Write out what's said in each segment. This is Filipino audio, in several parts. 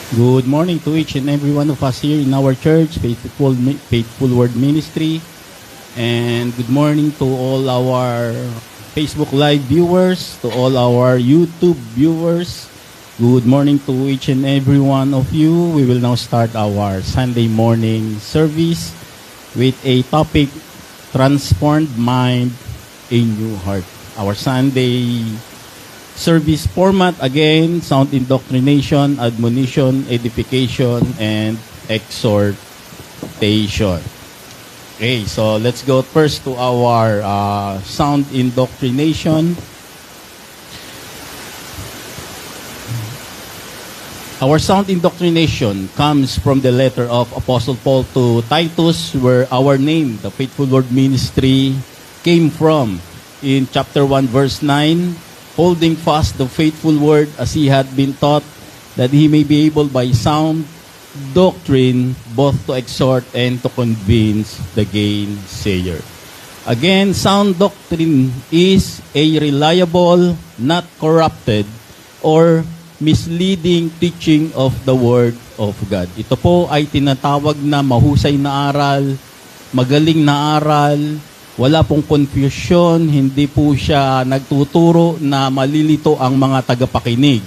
Good morning to each and every one of us here in our church, Faithful Word Ministry. And good morning to all our Facebook Live viewers, to all our YouTube viewers. Good morning to each and every one of you. We will now start our Sunday morning service with a topic, Transformed Mind, a New Heart. Our Sunday service format, again, sound indoctrination, admonition, edification, and exhortation. Okay, so let's go first to our sound indoctrination. Our sound indoctrination comes from the letter of Apostle Paul to Titus, where our name, the Faithful Word Ministry, came from. In chapter 1, verse 9, holding fast the faithful word as he had been taught, that he may be able by sound doctrine both to exhort and to convince the gainsayer. Again, sound doctrine is a reliable, not corrupted, or misleading teaching of the Word of God. Ito po ay tinatawag na mahusay na aral, magaling na aral, wala pong confusion, hindi po siya nagtuturo na malilito ang mga tagapakinig.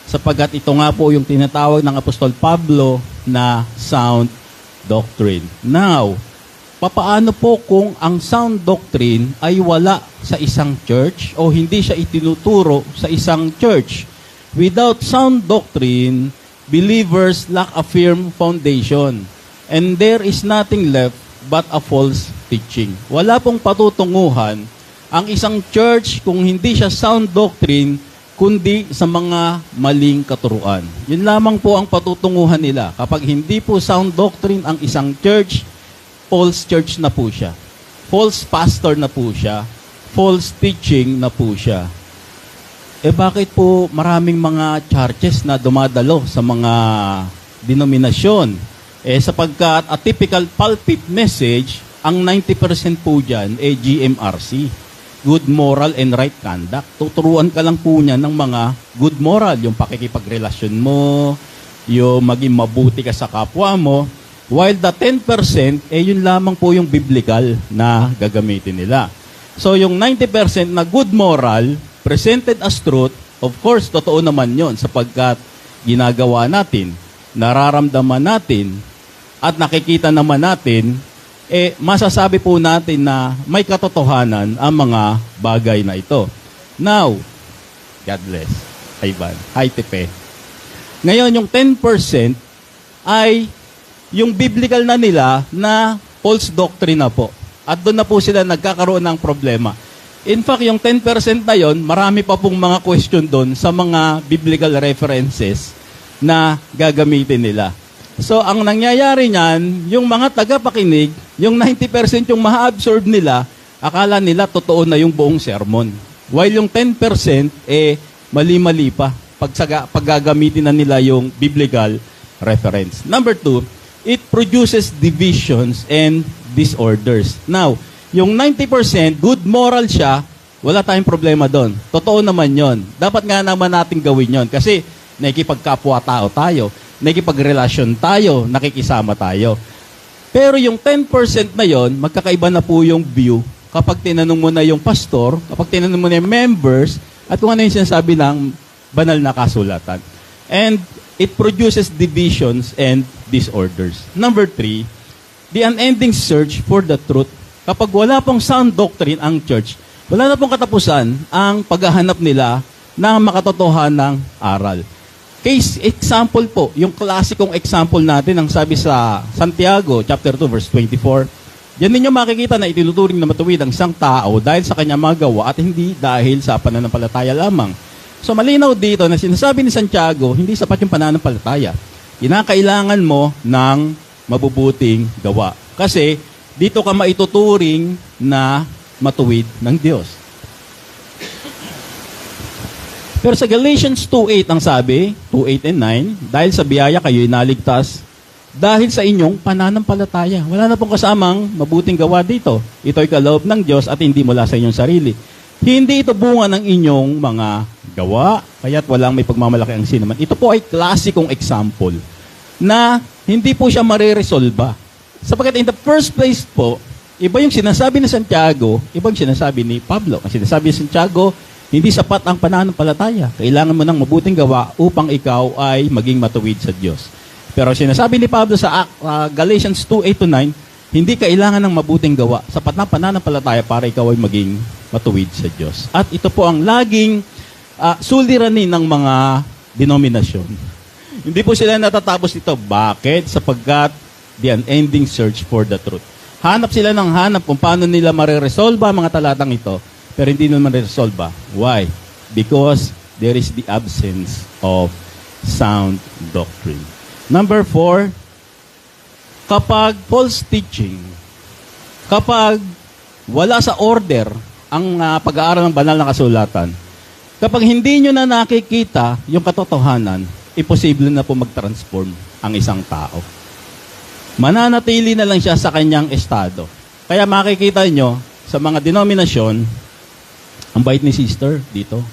Sapagkat ito nga po yung tinatawag ng Apostol Pablo na sound doctrine. Now, papaano po kung ang sound doctrine ay wala sa isang church o hindi siya itinuturo sa isang church? Without sound doctrine, believers lack a firm foundation, and there is nothing left but a false teaching. Wala pong patutunguhan ang isang church kung hindi siya sound doctrine, kundi sa mga maling katuruan. Yun lamang po ang patutunguhan nila. Kapag hindi po sound doctrine ang isang church, false church na po siya. False pastor na po siya. False teaching na po siya. Bakit po maraming mga churches na dumadalo sa mga denominasyon? Sapagkat a typical pulpit message, ang 90% po dyan, GMRC. Good moral and right conduct. Tuturuan ka lang po niya ng mga good moral. Yung pakikipagrelasyon mo, yung maging mabuti ka sa kapwa mo. While the 10%, yun lamang po yung biblical na gagamitin nila. So yung 90% na good moral, presented as truth, of course, totoo naman yon sapagkat ginagawa natin, nararamdaman natin, at nakikita naman natin, masasabi po natin na may katotohanan ang mga bagay na ito. Now, God bless. Ivan. Hi, Tepe. Ngayon, yung 10% ay yung biblical na nila na false doctrine na po. At doon na po sila nagkakaroon ng problema. In fact, yung 10% na yon, marami pa pong mga question doon sa mga biblical references na gagamitin nila. So, ang nangyayari niyan, yung mga tagapakinig, yung 90% yung ma-absorb nila, akala nila totoo na yung buong sermon. While yung 10%, mali-mali pa paggagamitin na nila yung biblical reference. Number 2, it produces divisions and disorders. Now, yung 90%, good moral siya, wala tayong problema doon. Totoo naman yon. Dapat nga naman natin gawin yon kasi nakikipagkapwa-tao tayo. Nakikipagrelasyon tayo, nakikisama tayo. Pero yung 10% na yon, magkakaiba na po yung view kapag tinanong mo na yung pastor, kapag tinanong mo na yung members, at kung ano yung sinasabi ng banal na kasulatan. And it produces divisions and disorders. Number 3, the unending search for the truth. Kapag wala pong sound doctrine ang church, wala na pong katapusan ang paghahanap nila ng makatotohanang aral. Case example po, yung klasikong example natin, ang sabi sa Santiago, chapter 2, verse 24, yan ninyo makikita na itinuturing na matuwid ang isang tao dahil sa kanyang mga gawa at hindi dahil sa pananampalataya lamang. So malinaw dito na sinasabi ni Santiago, hindi sapat yung pananampalataya. Kinakailangan mo ng mabubuting gawa. Kasi dito ka maituturing na matuwid ng Diyos. Pero sa Galatians 2:8 ang sabi, 2:8 and 9, dahil sa biyaya kayo'y naligtas dahil sa inyong pananampalataya. Wala na pong kasamang mabuting gawa dito. Ito'y kaloob ng Diyos at hindi mula sa inyong sarili. Hindi ito bunga ng inyong mga gawa, kaya't walang may pagmamalaki ang sinuman. Ito po ay klasikong example na hindi po siya mariresolba. Sapagkat in the first place po, iba yung sinasabi ni Santiago, iba yung sinasabi ni Pablo. Ang sinasabi ni Santiago, hindi sapat ang pananampalataya. Kailangan mo ng mabuting gawa upang ikaw ay maging matuwid sa Diyos. Pero sinasabi ni Pablo sa Galatians 2:8-9, hindi kailangan ng mabuting gawa. Sapat na pananampalataya para ikaw ay maging matuwid sa Diyos. At ito po ang laging suliranin ng mga denominasyon. Hindi po sila natatapos ito. Bakit? Sapagkat the unending search for the truth. Hanap sila ng hanap kung paano nila mariresolba ang mga talatang ito, pero hindi naman mariresolba. Why? Because there is the absence of sound doctrine. Number 4, kapag false teaching, kapag wala sa order ang pag-aaral ng banal na kasulatan, kapag hindi nyo na nakikita yung katotohanan, imposible na po mag-transform ang isang tao. Mananatili na lang siya sa kanyang estado. Kaya makikita nyo, sa mga denominasyon, ang bait ni sister dito.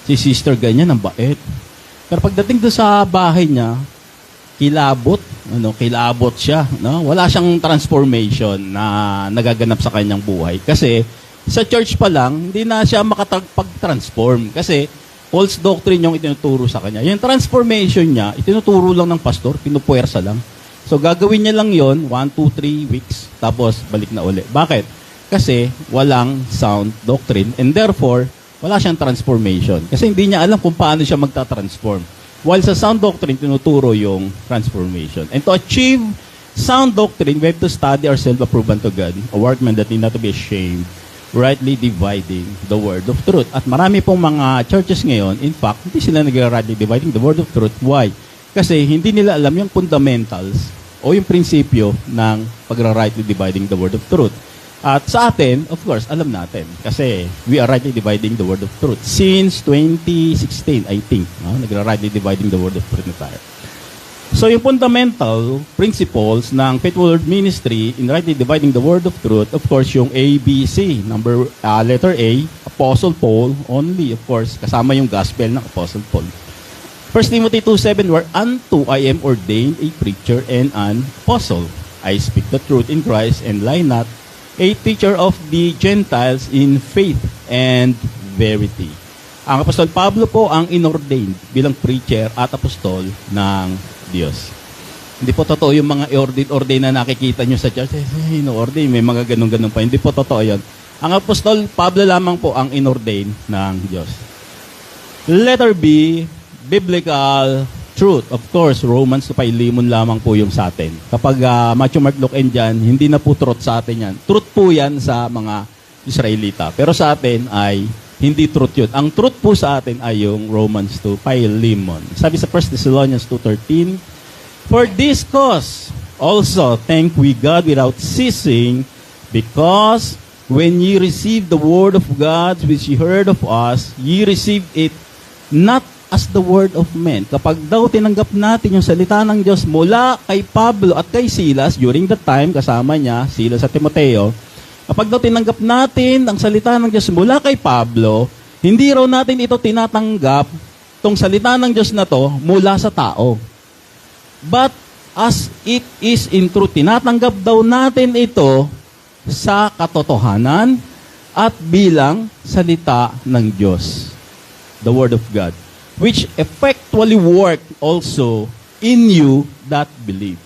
Si sister ganyan, ang bait. Pero pagdating doon sa bahay niya, kilabot siya. No? Wala siyang transformation na nagaganap sa kanyang buhay. Kasi sa church pa lang, hindi na siya makapag-transform. Kasi false doctrine yung itinuturo sa kanya. Yung transformation niya, itinuturo lang ng pastor, pinupuwersa lang. So gagawin niya lang yon 1, 2, 3 weeks, tapos balik na uli. Bakit? Kasi walang sound doctrine and therefore, wala siyang transformation. Kasi hindi niya alam kung paano siya magta-transform. While sa sound doctrine, tinuturo yung transformation. And to achieve sound doctrine, we have to study ourselves approved unto God, a workman that need not to be ashamed, rightly dividing the word of truth. At marami pong mga churches ngayon, in fact, hindi sila nag-rightly dividing the word of truth. Why? Kasi hindi nila alam yung fundamentals o yung prinsipyo ng pag-rightly dividing the word of truth. At sa atin, of course, alam natin. Kasi we are rightly dividing the word of truth. Since 2016, I think, nag-rightly dividing the word of truth na tayo. So yung fundamental principles ng Faithful Word Ministry in rightly dividing the word of truth, of course, yung ABC. Letter A, Apostle Paul only, of course, kasama yung gospel ng Apostle Paul. 1 Timothy 2:7, whereunto I am ordained a preacher and an apostle. I speak the truth in Christ and lie not, a teacher of the Gentiles in faith and verity. Ang Apostol Pablo po ang inordained bilang preacher at apostol ng Diyos. Hindi po totoo yung mga ordain na nakikita nyo sa church. Ino-ordain, may mga ganun-ganun pa. Hindi po totoo yan. Ang Apostol Pablo lamang po ang inordain ng Diyos. Letter B, biblical truth. Of course, Romans 5:11 lamang po yung sa atin. Kapag Matthew, Mark, Luke, and John, hindi na po truth sa atin yan. Truth po yan sa mga Israelita. Pero sa atin ay hindi truth yun. Ang truth po sa atin ay yung Romans 5:11. Sabi sa 1 Thessalonians 2:13, for this cause also thank we God without ceasing, because when ye received the word of God which ye heard of us, ye received it not as the word of men. Kapag daw tinanggap natin yung salita ng Diyos mula kay Pablo at kay Silas, during that time, kasama niya, Silas at Timoteo, kapag daw tinanggap natin ang salita ng Diyos mula kay Pablo, hindi raw natin ito tinatanggap, tong salita ng Diyos na to, mula sa tao. But as it is in truth, tinatanggap daw natin ito sa katotohanan at bilang salita ng Diyos. The Word of God, which effectually work also in you that believe.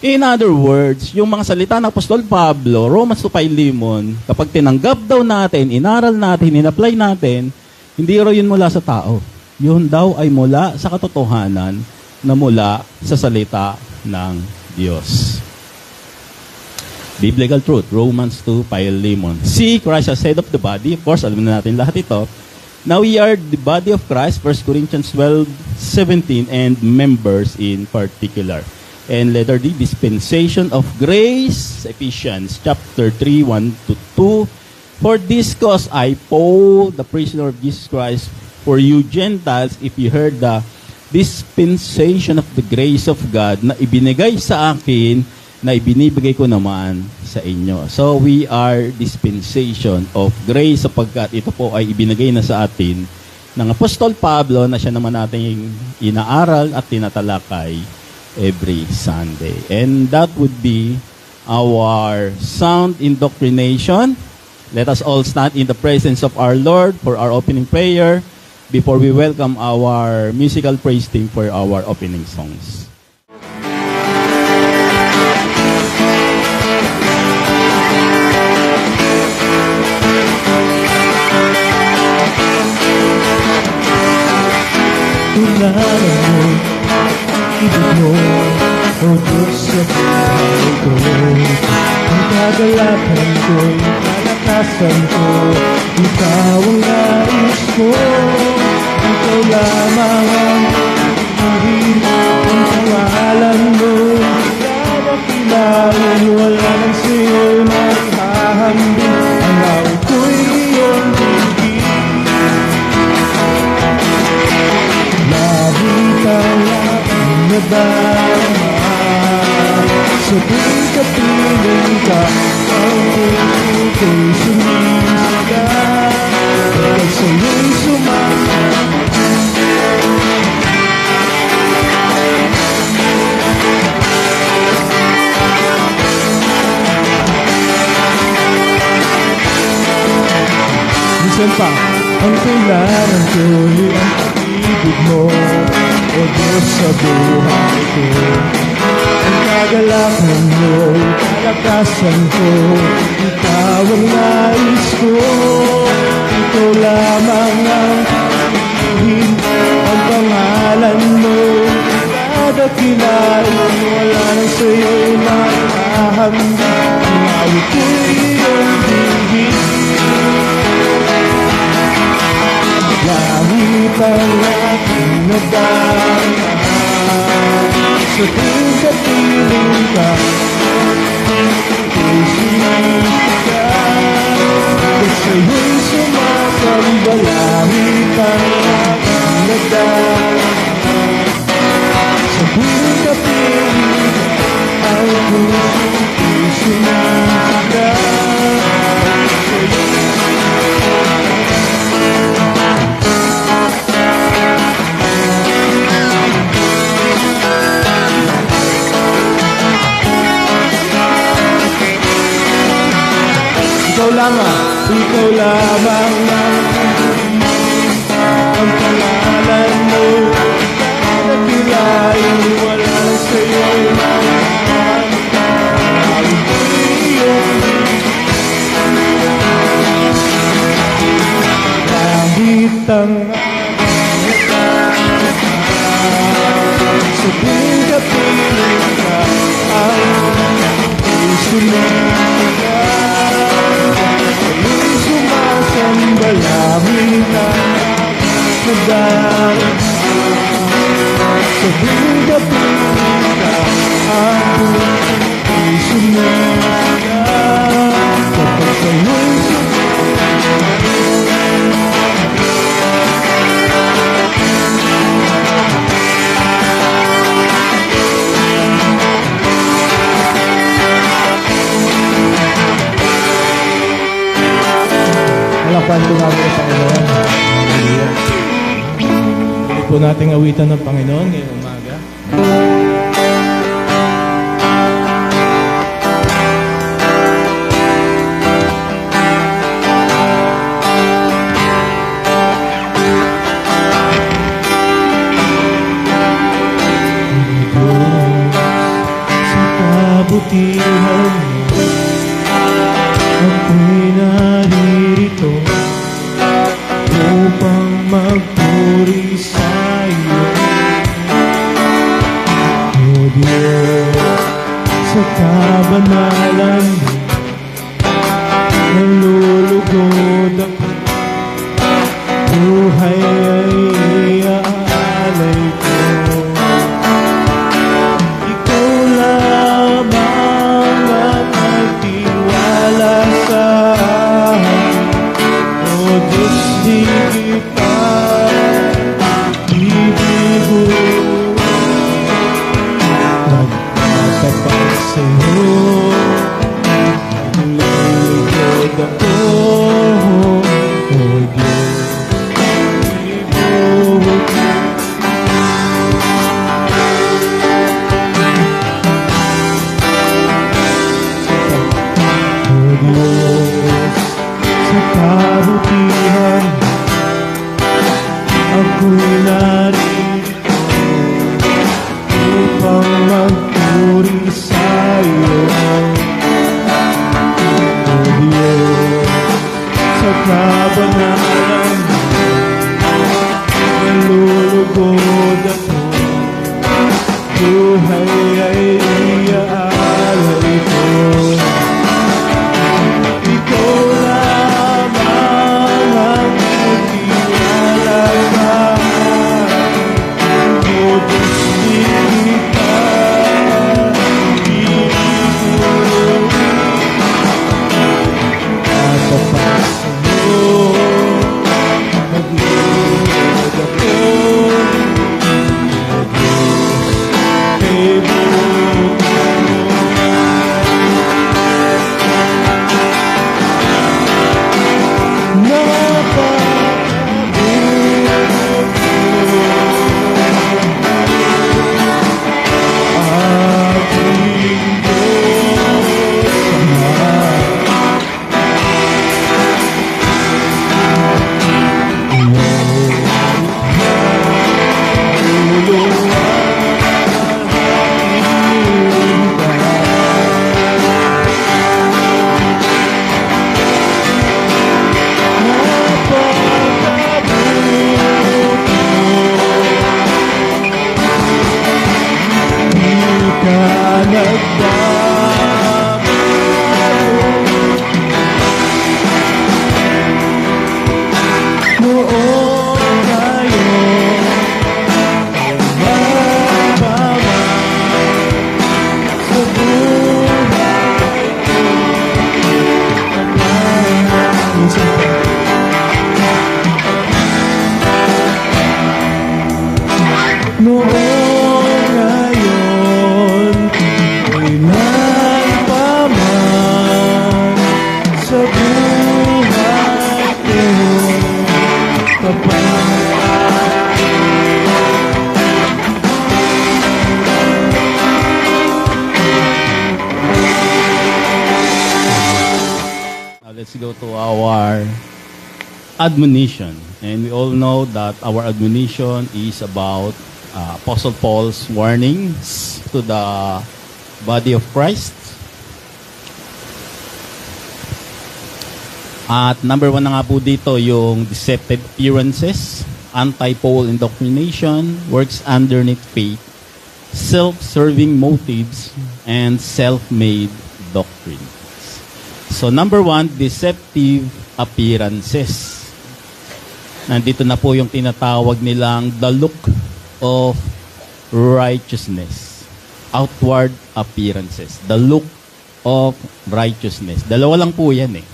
In other words, yung mga salita ng Apostol Pablo, Romans 5:11, kapag tinanggap daw natin, inaral natin, in-apply natin, hindi raw yun mula sa tao. Yun daw ay mula sa katotohanan na mula sa salita ng Diyos. Biblical truth, Romans 2:11. See, Christ as head of the body. Of course, alam na natin lahat ito. Now we are the body of Christ, 1 Corinthians 12:17, and members in particular. And letter D, dispensation of grace, Ephesians chapter 3, 1-2. For this cause I, Paul, the prisoner of Jesus Christ, for you Gentiles, if you heard the dispensation of the grace of God na ibinigay sa akin, na ibinibigay ko naman sa inyo. So we are dispensation of grace sapagkat ito po ay ibinigay na sa atin ng Apostol Pablo na siya naman nating inaaral at tinatalakay every Sunday. And that would be our sound indoctrination. Let us all stand in the presence of our Lord for our opening prayer before we welcome our musical praise team for our opening songs. Tularan mo, ibig mo, o Diyos sa buhay ko. Ang kagalakan ko'y kalakasan ko, ikaw ang nais ko. Ikaw lamang ang pilihin, ang pangalan mo. Ikaw ang kilain, wala nang sa'yo'y maghahambing. Ang awit ko'y iyong bibig. Langit ang aking nadarama, sa tuwing kapiling ka, ang puso ko'y sumisigaw, dahil sa'yo'y sumasama. Minsan pa, ang kailangan ko'y ang pag-ibig mo, o Diyos sa buhay ko. Ang kagalakan mo, kalakasan ko, ikaw ang nais ko. Ikaw lamang ang pilihin, ang pangalan mo. Dadakilain, wala nang sa'yo'y makahambing. Ang awit ko'y iyong bibig. Langit ang aking nadarama, sa tuwing kapiling ka, ako'y sumisigaw, at sa'yo'y sumasamba. Langit ang aking nadarama, sa tuwing kapiling ka, ang puso'y sumisigaw, at sa'yo'y ikaw lamang ang pangalan mo. Nagkilain, wala lang sa'yo'y mahal. Kahit ang sa tuwing kapiling ka, ang puso na sumasamba. Langit ang nadarama, sa tuwing kapiling ka, ang puso na kapag sa'yo'y Palakpan po namin ang Panginoon. Hallelujah. Pili po nating awitan ng Panginoon ngayong umaga. Sa kabutihan mo, ako'y naririto upang magpuri sa'yo. O Diyos, sa kabanalan mo, nalulugod ako. Buhay ay aalay ko. Ikaw lamang ang nagtiwala sa akin. O Diyos, di kita ibigin. Magtatapat sa'yo, nalulugod ako. O Diyos, Now let's go to our admonition. And we all know that our admonition is about Apostle Paul's warnings to the body of Christ. At number 1 na nga po dito yung deceptive appearances, anti-Paul indoctrination, works underneath faith, self-serving motives, and self-made doctrines. So number 1, deceptive appearances. Nandito na po yung tinatawag nilang the look of righteousness. Outward appearances. The look of righteousness. Dalawa lang po yan eh.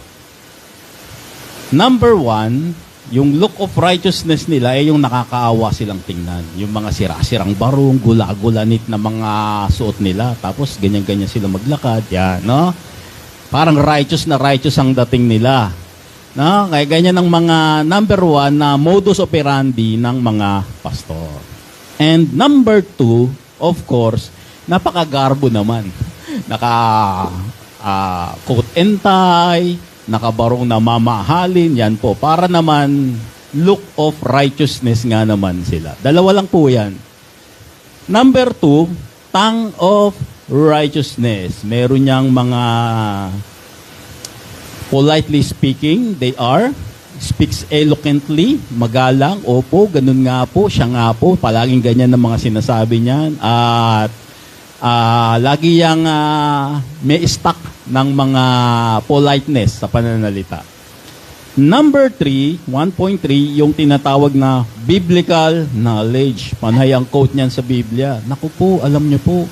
Number 1, yung look of righteousness nila ay yung nakakaawa silang tingnan. Yung mga sira-sirang barong, gula-gulanit na mga suot nila. Tapos ganyan-ganyan sila maglakad. Yan, no? Parang righteous na righteous ang dating nila. No? Kaya ganyan ang mga number 1 na modus operandi ng mga pastor. And number 2, of course, napakagarbo naman. Coat and tie, nakabarong na mamahalin, yan po. Para naman, look of righteousness nga naman sila. Dalawa lang po yan. Number 2, tongue of righteousness. Meron niyang mga, politely speaking, they speaks eloquently, magalang, opo, ganun nga po, siya nga po, palaging ganyan ng mga sinasabi niyan. At lagi yang may stock ng mga politeness sa pananalita. Number 3, 1.3, yung tinatawag na biblical knowledge. Panay ang quote niyan sa Biblia. Naku po, alam niyo po,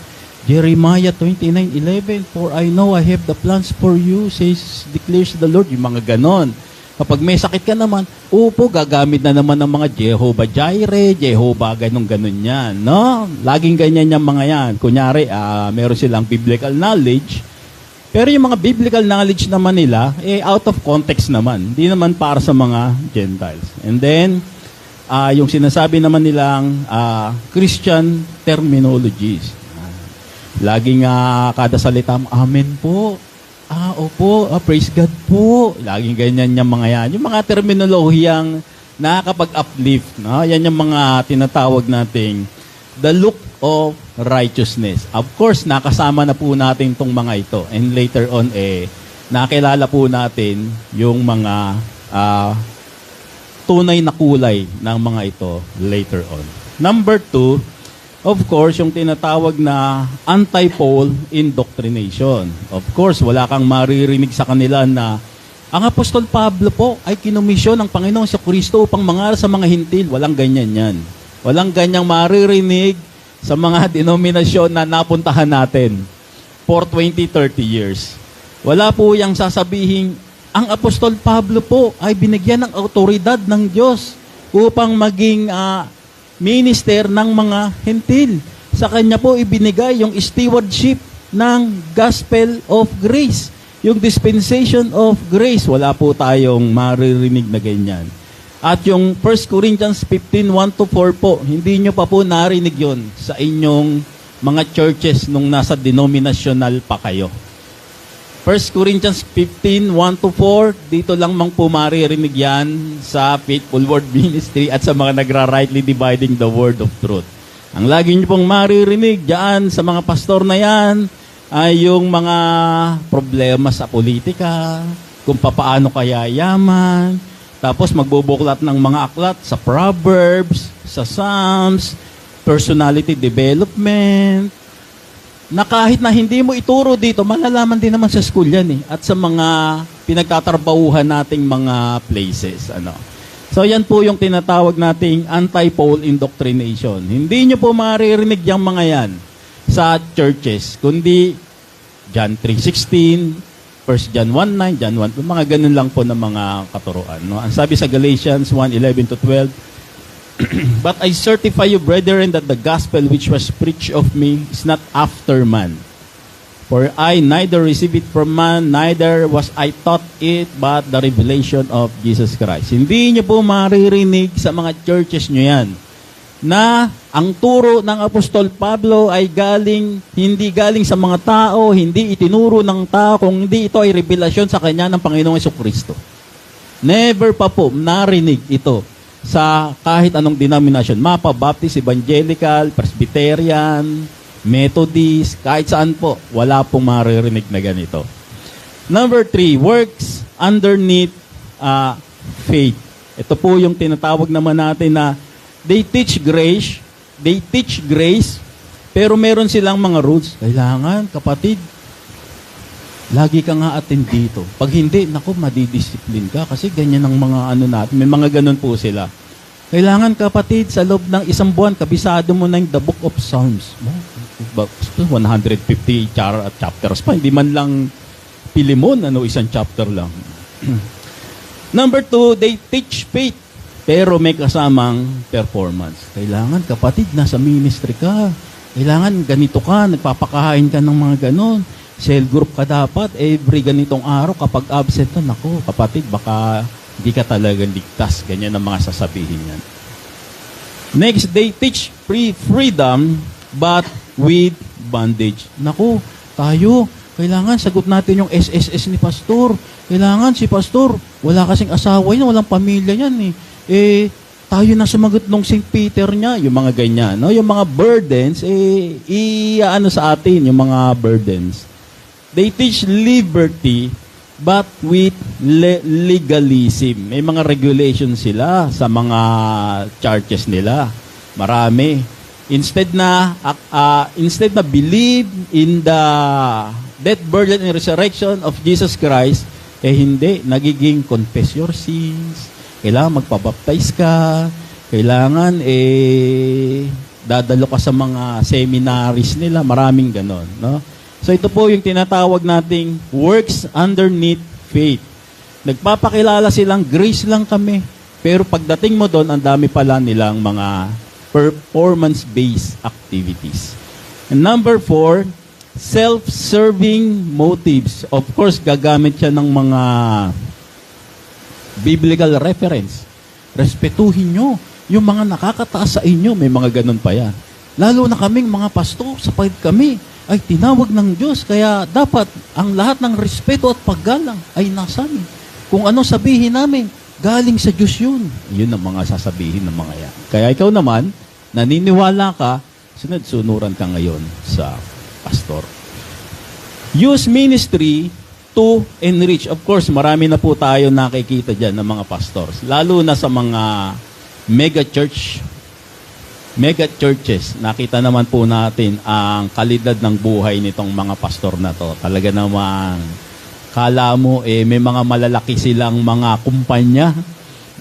Jeremiah 29:11, for I know I have the plans for you, declares the Lord. Yung mga ganon. Kapag may sakit ka naman, upo, gagamit na naman ng mga Jehovah Jireh, Jehovah ganon yan, no? Laging ganyan yung mga yan. Kunyari, meron silang biblical knowledge, pero yung mga biblical knowledge naman nila, out of context naman. Hindi naman para sa mga Gentiles. And then, yung sinasabi naman nilang Christian terminologies. Laging kada salita, amen po. Opo, praise God po. Laging ganyan yung mga yan. Yung mga terminolohiyang nakakapag-uplift. No? Yan yung mga tinatawag nating the look of righteousness. Of course, nakasama na po natin itong mga ito. And later on, nakilala po natin yung mga tunay na kulay ng mga ito later on. Number 2, of course, yung tinatawag na anti-Paul indoctrination. Of course, wala kang maririnig sa kanila na ang Apostol Pablo po ay kinomisyon ng Panginoong sa Kristo upang mangaral sa mga hintil. Walang ganyan yan. Walang ganyang maririnig sa mga denominasyon na napuntahan natin for 20, 30 years. Wala po yung sasabihin, ang Apostol Pablo po ay binigyan ng autoridad ng Diyos upang maging minister ng mga hentil. Sa kanya po ibinigay yung stewardship ng gospel of grace, yung dispensation of grace. Wala po tayong maririnig na ganyan. At yung 1 Corinthians 15:1-4 po, hindi nyo pa po narinig yon sa inyong mga churches nung nasa denominational pa kayo. 1 Corinthians 15:1-4, dito lang mang po maririnig yan sa Faithful Word Ministry at sa mga nagra-rightly dividing the word of truth. Ang lagi nyo pong maririnig dyan sa mga pastor na yan ay yung mga problema sa politika, kung papaano kaya yaman, tapos magbubuklat ng mga aklat sa Proverbs, sa Psalms, personality development, na kahit na hindi mo ituro dito, malalaman din naman sa school yan at sa mga pinagtatrabahuhan nating mga places. So yan po yung tinatawag nating anti-Paul indoctrination. Hindi nyo po maririnig yung mga yan sa churches, kundi John 3:16, 1 John 1:9, John 1, mga ganun lang po na mga katuruan. No? Ang sabi sa Galatians 1:11-12, but I certify you, brethren, that the gospel which was preached of me is not after man. For I neither received it from man, neither was I taught it, but the revelation of Jesus Christ. Hindi niyo po maririnig sa mga churches niyo yan na ang turo ng Apostol Pablo ay hindi galing sa mga tao, hindi itinuro ng tao, kung hindi ito ay revelasyon sa kanya ng Panginoong Jesucristo. Never pa po narinig ito sa kahit anong denomination. Mapa, Baptist, Evangelical, Presbyterian, Methodist, kahit saan po, wala pong maririnig na ganito. Number 3, works underneath faith. Ito po yung tinatawag naman natin na they teach grace, pero meron silang mga rules. Kailangan, kapatid, lagi ka nga attend dito. Pag hindi, naku, madidisiplin ka kasi ganyan ang mga natin. May mga ganun po sila. Kailangan, kapatid, sa loob ng isang buwan, kabisado mo na yung the book of Psalms. 150 chapters pa. Hindi man lang Pilimon, isang chapter lang. Number 2, they teach faith, pero may kasamang performance. Kailangan, kapatid, nasa ministry ka. Kailangan, ganito ka, nagpapakahain ka ng mga ganon. Cell group ka dapat, every ganitong araw, kapag absent ka, naku, kapatid, baka hindi ka talaga ligtas. Ganyan ang mga sasabihin yan. Next, they teach freedom, but with bondage. Naku, tayo, kailangan sagot natin yung SSS ni Pastor. Kailangan si Pastor, wala kasing asawa yan, walang pamilya yan tayo na sumagot nung St. Peter niya, yung mga ganyan. No? Yung mga burdens, sa atin, yung mga burdens. They teach liberty, but with legalism. May mga regulations sila sa mga churches nila. Marami. Instead na believe in the death, burial, and resurrection of Jesus Christ, hindi. Nagiging confess your sins. Kailangan magpabaptize ka. Kailangan, dadalo ka sa mga seminaries nila. Maraming ganon. No? So ito po yung tinatawag nating works underneath faith. Nagpapakilala silang grace lang kami. Pero pagdating mo doon, ang dami pala nilang mga performance-based activities. And number 4, self-serving motives. Of course, gagamit siya ng mga biblical reference. Respetuhin nyo yung mga nakakataas sa inyo. May mga ganun pa yan. Lalo na kaming mga pastor, sapagkat kami ay tinawag ng Diyos. Kaya dapat ang lahat ng respeto at paggalang ay nasa amin. Kung ano sabihin namin, galing sa Diyos yun. Yun ang mga sasabihin ng mga yan. Kaya ikaw naman, naniniwala ka, sunod-sunuran ka ngayon sa pastor. Use ministry to enrich. Of course, marami na po tayo nakikita dyan ng mga pastors. Lalo na sa mga mega churches. Nakita naman po natin ang kalidad ng buhay nitong mga pastor na to. Talaga naman, kala mo, may mga malalaki silang mga kumpanya,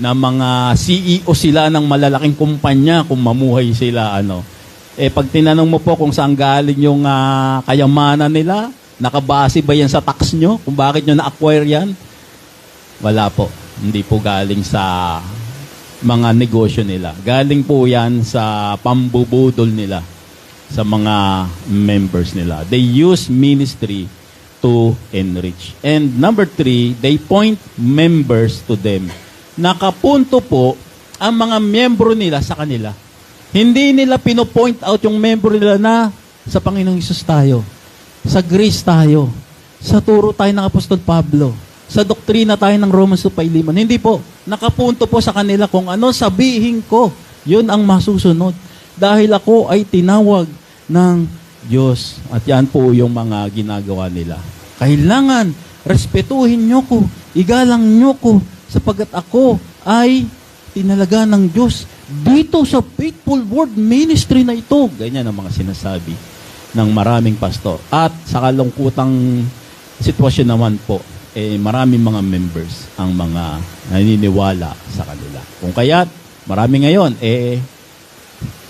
na mga CEO sila ng malalaking kumpanya kung mamuhay sila. Pag tinanong mo po kung saan galing yung kayamanan nila, nakabase ba yan sa tax nyo? Kung bakit nyo na-acquire yan? Wala po. Hindi po galing sa mga negosyo nila. Galing po yan sa pambubudol nila sa mga members nila. They use ministry to enrich. And number 3, they point members to them. Nakapunto po ang mga miyembro nila sa kanila. Hindi nila pinopoint out yung membro nila na sa Panginoong Hesus tayo. Sa grace tayo. Sa turo tayo ng Apostol Pablo. Sa doktrina tayo ng Romans 2:5. Hindi po. Nakapunto po sa kanila kung ano sabihin ko. Yun ang masusunod. Dahil ako ay tinawag ng Diyos. At yan po yung mga ginagawa nila. Kailangan respetuhin nyo ko. Igalang nyo ko. Sapagat ako ay tinalaga ng Diyos dito sa Faithful Word Ministry na ito. Ganyan ang mga sinasabi ng maraming pastor. At sa kalungkutang sitwasyon naman po, maraming mga members ang mga naniniwala sa kanila. Kung kaya, marami ngayon,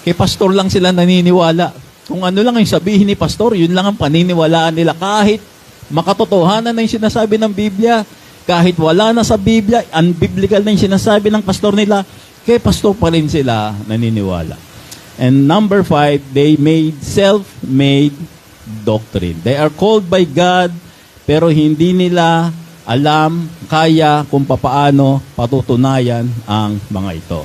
kay pastor lang sila naniniwala. Kung ano lang yung sabihin ni pastor, yun lang ang paniniwalaan nila. Kahit makatotohanan na yung sinasabi ng Biblia, kahit wala na sa Biblia, unbiblical na yung sinasabi ng pastor nila, kay pastor pa rin sila naniniwala. And number 5, they made self-made doctrine. They are called by God, pero hindi nila alam, kaya kung papaano patutunayan ang mga ito.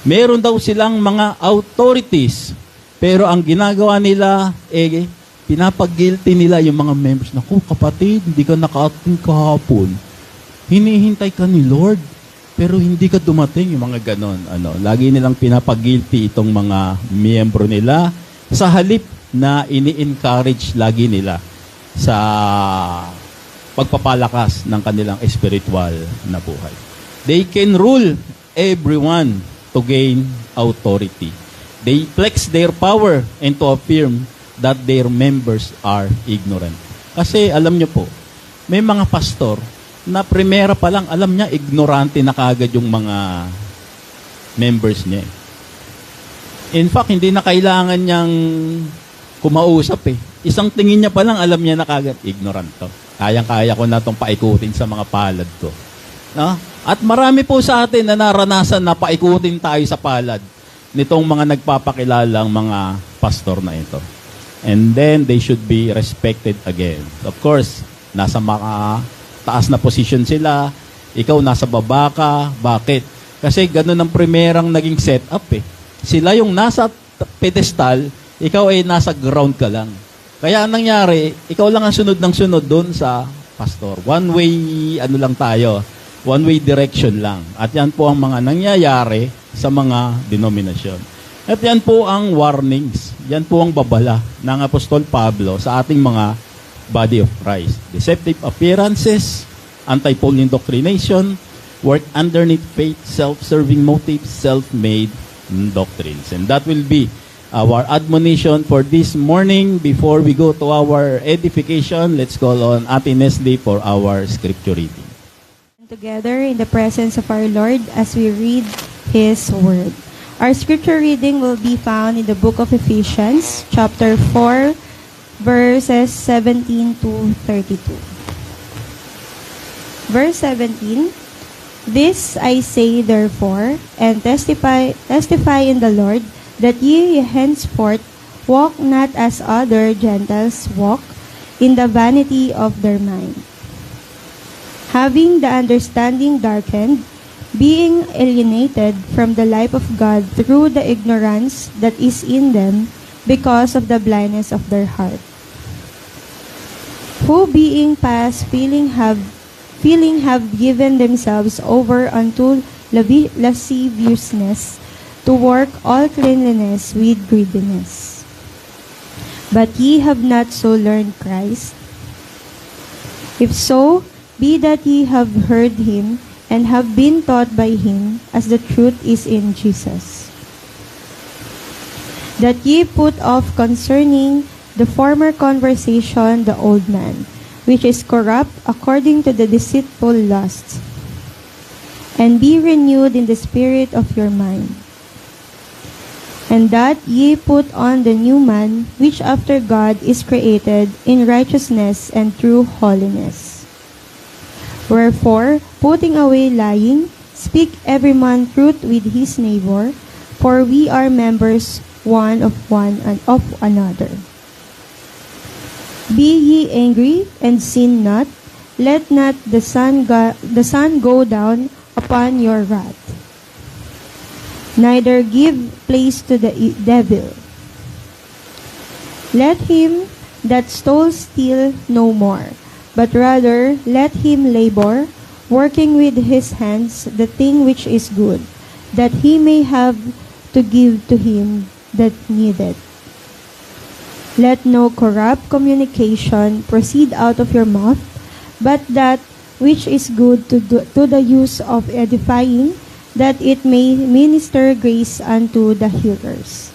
Meron daw silang mga authorities, pero ang ginagawa nila, pinapag-guilty nila yung mga members. Naku, kapatid, hindi ka naka-attend kahapon. Hinihintay ka ni Lord, pero hindi ka dumating, yung mga ganon. Lagi nilang pinapag-guilty itong mga miyembro nila sa halip na ini-encourage lagi nila sa pagpapalakas ng kanilang spiritual na buhay. They can rule everyone to gain authority. They flex their power and to affirm that their members are ignorant. Kasi alam nyo po, may mga pastor na primera pa lang, alam niya, ignorante na kaagad yung mga members niya. In fact, hindi na kailangan niyang kumausap eh. Isang tingin niya pa lang, alam niya na kaagad, ignorant to. Kayang-kaya ko na itong paikutin sa mga palad ko. No? At marami po sa atin na naranasan na paikutin tayo sa palad nitong mga nagpapakilalang mga pastor na ito. And then, they should be respected again. Of course, nasa taas na position sila, ikaw nasa baba ka. Bakit? Kasi ganun ang primerang naging setup eh. Sila yung nasa pedestal, ikaw ay nasa ground ka lang. Kaya ang nangyari, ikaw lang ang sunod ng sunod doon sa pastor. One way, lang tayo. One way direction lang. At yan po ang mga nangyayari sa mga denominasyon. At yan po ang warnings. Yan po ang babala ng Apostol Pablo sa ating mga body of Christ. Deceptive appearances, anti-Paul indoctrination, work underneath faith, self-serving motives, self-made doctrines. And that will be our admonition for this morning. Before we go to our edification, let's call on Ate Nesli for our scripture reading. Together in the presence of our Lord as we read His Word. Our scripture reading will be found in the book of Ephesians, chapter 4, verses 17 to 32. Verse 17, This I say therefore, and testify in the Lord, that ye henceforth walk not as other Gentiles walk, in the vanity of their mind, having the understanding darkened, being alienated from the life of God through the ignorance that is in them, because of the blindness of their heart, who being past feeling have given themselves over unto lasciviousness, to work all cleanliness with greediness. But ye have not so learned Christ. If so, be that ye have heard him, and have been taught by him, as the truth is in Jesus, that ye put off concerning the former conversation the old man, which is corrupt according to the deceitful lusts, and be renewed in the spirit of your mind, and that ye put on the new man, which after God is created in righteousness and true holiness. Wherefore, putting away lying, speak every man truth with his neighbor, for we are members one of another. Be ye angry, and sin not. Let not the sun go down upon your wrath. Neither give place to the devil. Let him that stole steal no more, but rather let him labor, working with his hands the thing which is good, that he may have to give to him that needeth. Let no corrupt communication proceed out of your mouth, but that which is good to the use of edifying, that it may minister grace unto the hearers.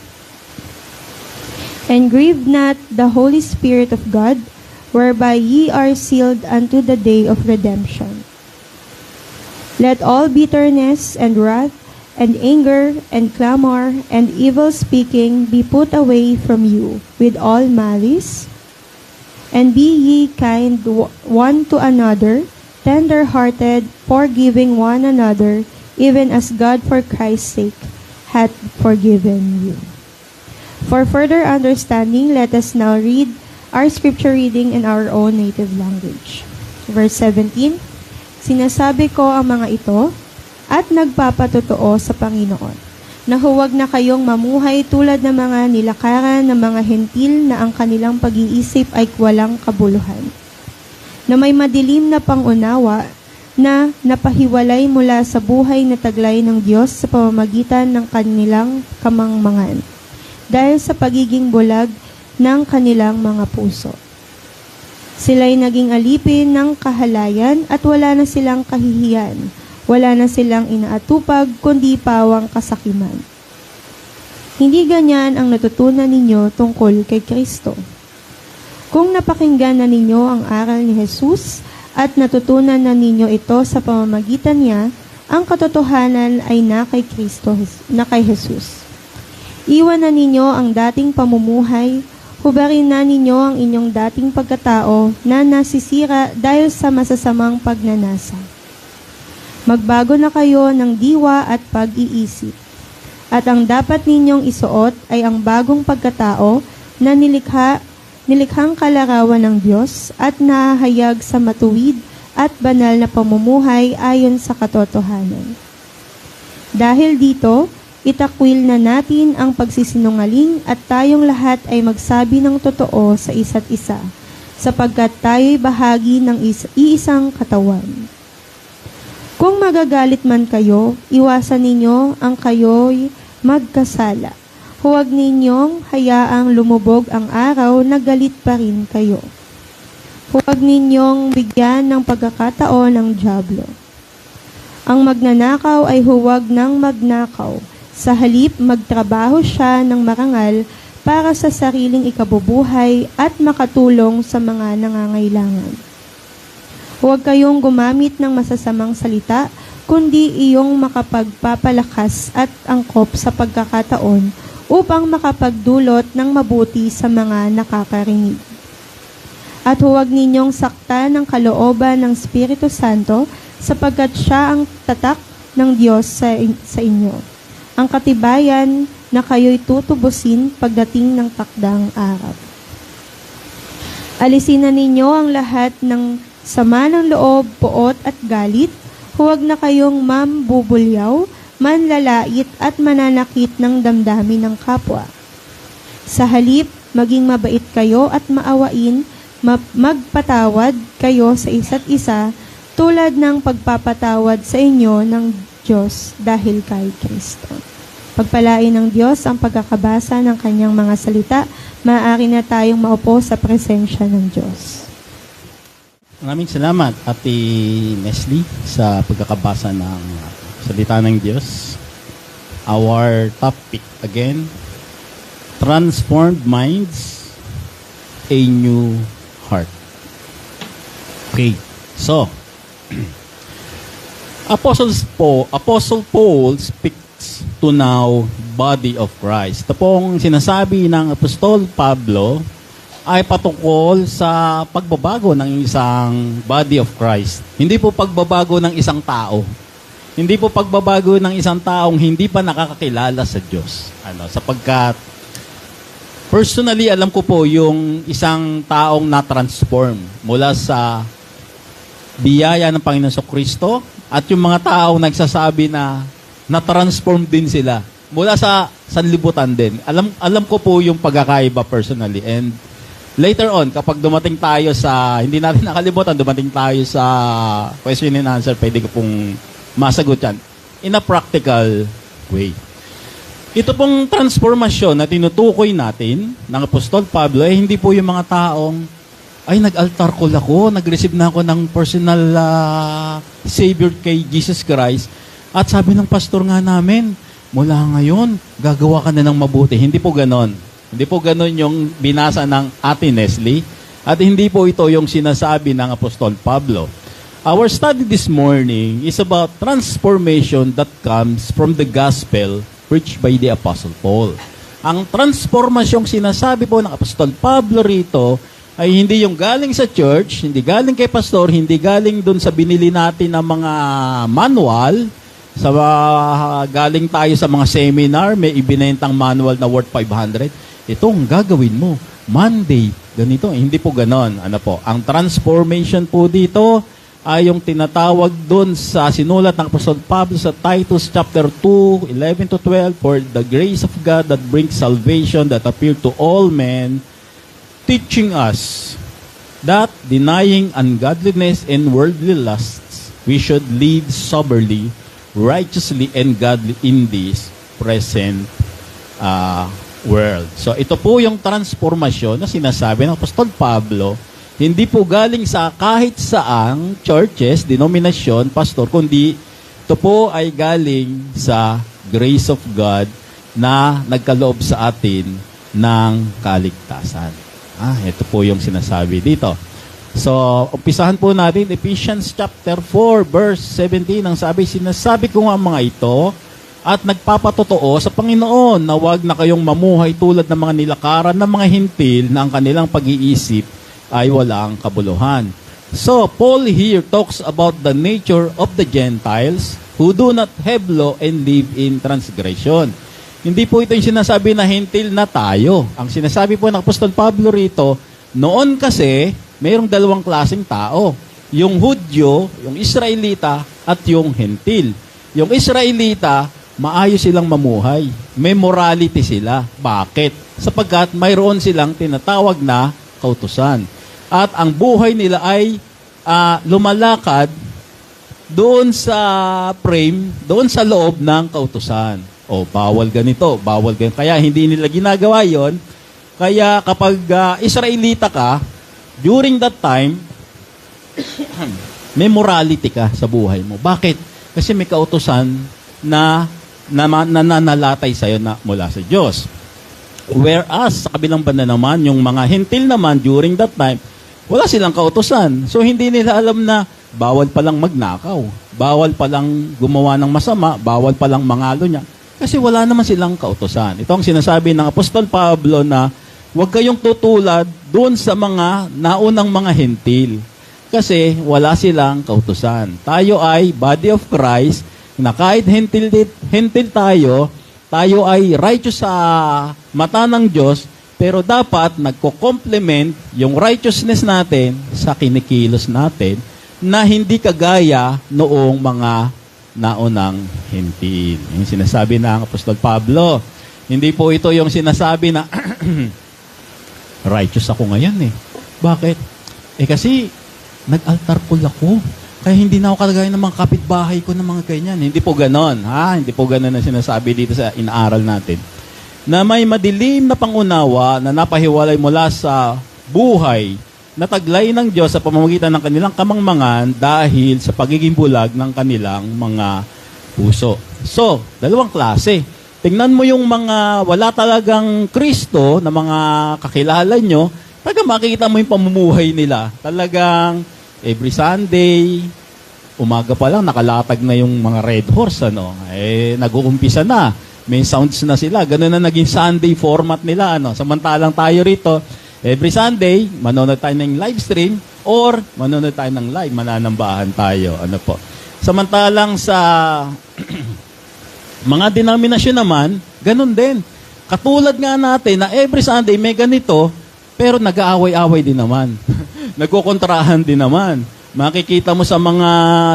And grieve not the Holy Spirit of God, whereby ye are sealed unto the day of redemption. Let all bitterness and wrath, and anger, and clamor, and evil speaking be put away from you, with all malice. And be ye kind one to another, tender-hearted, forgiving one another, even as God for Christ's sake hath forgiven you. For further understanding, let us now read Our scripture reading in our own native language. Verse 17, sinasabi ko ang mga ito at nagpapatotoo sa Panginoon na huwag na kayong mamuhay tulad ng mga nilakaran ng mga hentil na ang kanilang pag-iisip ay walang kabuluhan, na may madilim na pangunawa na napahiwalay mula sa buhay na taglay ng Diyos sa pamamagitan ng kanilang kamangmangan dahil sa pagiging bulag ng kanilang mga puso. Sila'y naging alipin ng kahalayan at wala na silang kahihiyan. Wala na silang inaatupag kundi pawang kasakiman. Hindi ganyan ang natutunan ninyo tungkol kay Kristo. Kung napakinggan na ninyo ang aral ni Jesus at natutunan na ninyo ito sa pamamagitan niya, ang katotohanan ay na kay Kristo, na kay Jesus. Iwan na ninyo ang dating pamumuhay, hubarin na ninyo ang inyong dating pagkatao na nasisira dahil sa masasamang pagnanasa. Magbago na kayo ng diwa at pag-iisip. At ang dapat ninyong isuot ay ang bagong pagkatao na nilikhang kalarawan ng Diyos at nahayag sa matuwid at banal na pamumuhay ayon sa katotohanan. Dahil dito, itakwil na natin ang pagsisinungaling at tayong lahat ay magsabi ng totoo sa isa't isa, sapagkat tayo'y bahagi ng iisang katawan. Kung magagalit man kayo, iwasan ninyo ang kayo'y magkasala. Huwag ninyong hayaang lumubog ang araw na galit pa rin kayo. Huwag ninyong bigyan ng pagkakataon ng dyablo. Ang magnanakaw ay huwag nang magnakaw. Sa halip, magtrabaho siya ng marangal para sa sariling ikabubuhay at makatulong sa mga nangangailangan. Huwag kayong gumamit ng masasamang salita, kundi iyong makapagpapalakas at angkop sa pagkakataon upang makapagdulot ng mabuti sa mga nakakarinig. At huwag ninyong saktan ng kalooban ng Espiritu Santo sapagkat siya ang tatak ng Diyos sa inyo, ang katibayan na kayo'y tutubusin pagdating ng takdang araw. Alisin na ninyo ang lahat ng sama ng loob, poot at galit. Huwag na kayong mambubulyaw, manlalait at mananakit ng damdamin ng kapwa. Sa halip, maging mabait kayo at maawain, magpatawad kayo sa isa't isa tulad ng pagpapatawad sa inyo ng Diyos dahil kay Kristo. Pagpalain ng Diyos ang pagkakabasa ng kanyang mga salita, maaari na tayong maupo sa presensya ng Diyos. Maraming salamat, Ate Neslie, sa pagkakabasa ng salita ng Diyos. Our topic again, transformed minds, a new heart. Okay, so, Apostle Paul speaks to now body of Christ. Ito pong sinasabi ng Apostol Pablo ay patungkol sa pagbabago ng isang body of Christ. Hindi po pagbabago ng isang tao. Hindi po pagbabago ng isang taong hindi pa nakakakilala sa Diyos. Sapagkat personally, alam ko po yung isang taong na-transform mula sa biyaya ng Panginoon Kristo at yung mga taong nagsasabi na na-transform din sila mula sa sanlibutan din. Alam ko po yung pagkakaiba personally. And later on, kapag dumating tayo sa, hindi natin nakalimutan, dumating tayo sa question and answer, pwede ko pong masagot yan in a practical way. Ito pong transformasyon na tinutukoy natin ng Apostol Pablo, hindi po yung mga taong, ay nag-altar call ako, nag-receive na ako ng personal Savior kay Jesus Christ, at sabi ng pastor nga namin, mula ngayon, gagawa ka na ng mabuti. Hindi po ganon. Hindi po ganon yung binasa ng Ate Neslie, at hindi po ito yung sinasabi ng Apostol Pablo. Our study this morning is about transformation that comes from the gospel preached by the Apostle Paul. Ang transformasyong sinasabi po ng Apostol Pablo rito ay hindi yung galing sa church, hindi galing kay pastor, hindi galing dun sa binili natin ng mga manual, sa galing tayo sa mga seminar, may ibinentang manual na worth 500. Itong gagawin mo, Monday, ganito. Hindi po ganon. Ano po? Ang transformation po dito ay yung tinatawag doon sa sinulat ng Apostol Pablo sa Titus chapter 2, 11 to 12, for the grace of God that brings salvation that appeared to all men, teaching us that denying ungodliness and worldly lusts, we should live soberly, righteously, and godly in this present world. So ito po yung transformasyon na sinasabi ng Apostol Pablo. Hindi po galing sa kahit saang churches, denominasyon, pastor, kundi ito po ay galing sa grace of God na nagkaloob sa atin ng kaligtasan. Ito po yung sinasabi dito. So, umpisahan po natin Ephesians chapter 4, verse 17. Ang sinasabi ko nga mga ito at nagpapatotoo sa Panginoon na huwag na kayong mamuhay tulad ng mga nilakaran ng mga hintil na ang kanilang pag-iisip ay walang kabuluhan. So, Paul here talks about the nature of the Gentiles who do not have law and live in transgression. Hindi po ito yung sinasabi na hintil na tayo. Ang sinasabi po ng Apostol Pablo rito, noon kasi, mayroong dalawang klaseng tao. Yung Hudyo, yung Israelita, at yung hintil. Yung Israelita, maayos silang mamuhay. May morality sila. Bakit? Sapagkat mayroon silang tinatawag na kautusan. At ang buhay nila ay lumalakad doon sa frame, doon sa loob ng kautusan. Bawal ganito, bawal ganito. Kaya hindi nila ginagawa yon. Kaya kapag Israelita ka, during that time, may morality ka sa buhay mo. Bakit? Kasi may kautusan na nananalatay sa'yo na mula sa Diyos. Whereas, sa kabilang banda naman, yung mga hintil naman during that time, wala silang kautusan. So, hindi nila alam na bawal palang magnakaw, bawal palang gumawa ng masama, bawal palang mangalo niya. Kasi wala naman silang kautusan. Ito ang sinasabi ng Apostol Pablo na huwag kayong tutulad doon sa mga naunang mga hintil. Kasi wala silang kautusan. Tayo ay body of Christ na kahit hintil tayo ay righteous sa mata ng Diyos, pero dapat nagko-complement yung righteousness natin sa kinikilos natin na hindi kagaya noong mga naunang hintil. Yung sinasabi ng Apostol Pablo. Hindi po ito yung sinasabi na righteous ako ngayon eh. Bakit? Kasi nag-altar call ako. Kaya hindi na ako kagaya ng mga kapitbahay ko ng mga ganyan. Hindi po ganon. Hindi po ganon ang sinasabi dito sa inaaral natin. Na may madilim na pangunawa na napahiwalay mula sa buhay na taglay ng Diyos sa pamamagitan ng kanilang kamangmangan dahil sa pagiging bulag ng kanilang mga puso. So, dalawang klase. Tingnan mo yung mga wala talagang Kristo na mga kakilala nyo, talagang makikita mo yung pamumuhay nila. Talagang every Sunday, umaga pa lang, nakalatag na yung mga red horse, nag-uumpisa na. May sounds na sila. Ganun na naging Sunday format nila. Samantalang tayo rito, every Sunday, manonood tayo ng live stream or manonood tayo ng live, mananambahan tayo. Samantalang sa mga denominasyon naman, ganun din. Katulad nga natin na every Sunday may ganito, pero nag-aaway-away din naman. Nagkukontrahan din naman. Makikita mo sa mga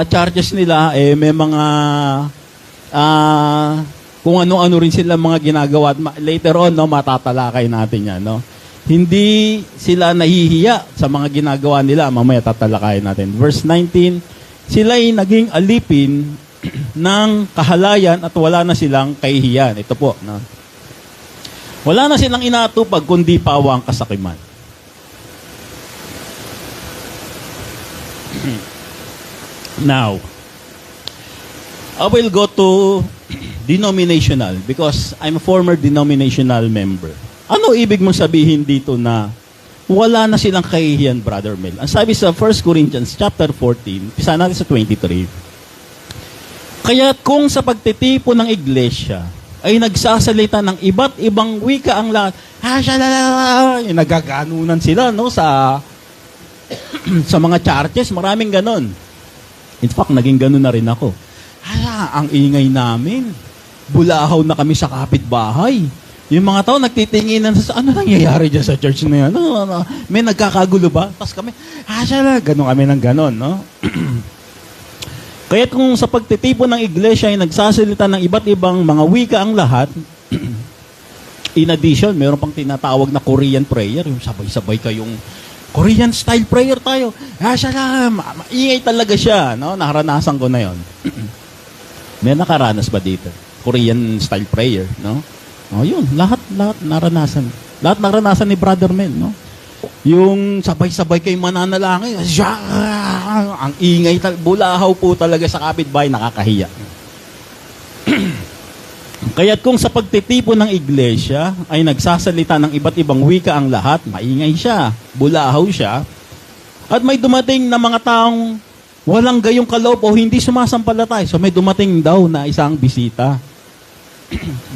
churches nila, may mga kung ano-ano rin sila mga ginagawa. Later on, matatalakay natin yan. Hindi sila nahihiya sa mga ginagawa nila. Mamaya tatalakayin natin. Verse 19, sila'y naging alipin ng kahalayan at wala na silang kahihiyan. Ito po. Wala na silang inatupag kundi pawang kasakiman. Now, I will go to denominational because I'm a former denominational member. Ano ibig mong sabihin dito na wala na silang kahihiyan, Brother Mel? Ang sabi sa 1 Corinthians chapter 14, pisa natin sa 23, kaya kung sa pagtitipon ng iglesia ay nagsasalita ng iba't ibang wika ang lahat, nagaganunan sila sa mga churches, maraming ganon. In fact, naging ganon na rin ako. Ang ingay namin. Bulahaw na kami sa kapitbahay. Yung mga tao nagtitinginan sa ano nangyayari dyan sa church na yan? May nagkakagulo ba? Tapos kami, siya ganun kami ng ganun, no? Kaya't kung sa pagtitipon ng iglesia ay nagsasalita ng iba't ibang mga wika ang lahat, in addition, mayroon pang tinatawag na Korean prayer, yung sabay-sabay kayong Korean style prayer tayo. Siya maingay talaga siya, no? Naranasan ko na yon. May nakaranas ba dito? Korean style prayer, no? Yun, lahat naranasan. Lahat naranasan ni Brother Mel, no? Yung sabay-sabay kayo mananalangin, ang ingay, bulahaw po talaga sa kapitbahay, nakakahiya. Kaya't kung sa pagtitipon ng iglesia ay nagsasalita ng iba't ibang wika ang lahat, maingay siya, bulahaw siya, at may dumating na mga taong walang gayong kaloob o hindi sumasampalatay. So may dumating daw na isang bisita.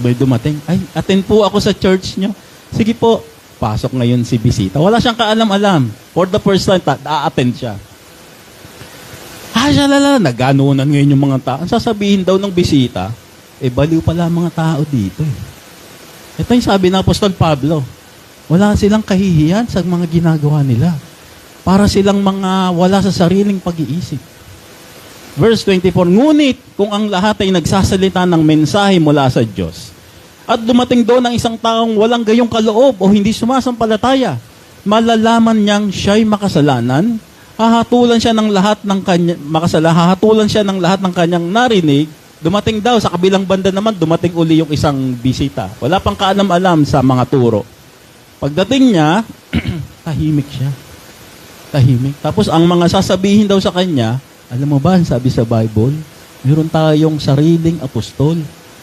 May dumating, attend po ako sa church nyo. Sige po, pasok ngayon si bisita. Wala siyang kaalam-alam. For the first time, a-attend siya. Naganunan ngayon yung mga tao. Ang sasabihin daw ng bisita, baliw pala mga tao dito. Ito yung sabi ng Apostol Pablo. Wala silang kahihiyan sa mga ginagawa nila. Para silang mga wala sa sariling pag-iisip. Verse 24, ngunit kung ang lahat ay nagsasalita ng mensahe mula sa Diyos, at dumating doon ang isang taong walang gayong kaloob o hindi sumasampalataya, malalaman niyang siya'y makasalanan, hahatulan siya ng lahat ng kanyang narinig. Dumating daw sa kabilang banda naman, dumating uli yung isang bisita. Wala pang kaalam-alam sa mga turo. Pagdating niya, tahimik siya. Tahimik. Tapos ang mga sasabihin daw sa kanya, alam mo ba, sabi sa Bible, mayroon tayong sariling apostol.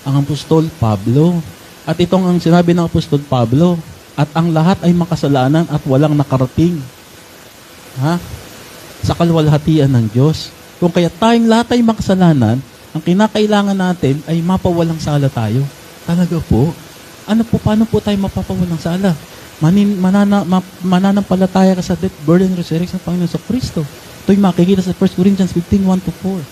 Ang apostol Pablo. At itong ang sinabi ng apostol Pablo, at ang lahat ay makasalanan at walang nakarating. Sa kalwalhatian ng Diyos. Kung kaya tayong lahat ay makasalanan, ang kinakailangan natin ay mapawalang sala tayo. Talaga po. Paano po tayo mapapawalang sala? Mananampalataya ka sa death, burial, and resurrection ng Panginoon sa Kristo. Ito'y makikita sa 1 Corinthians 15:1-4.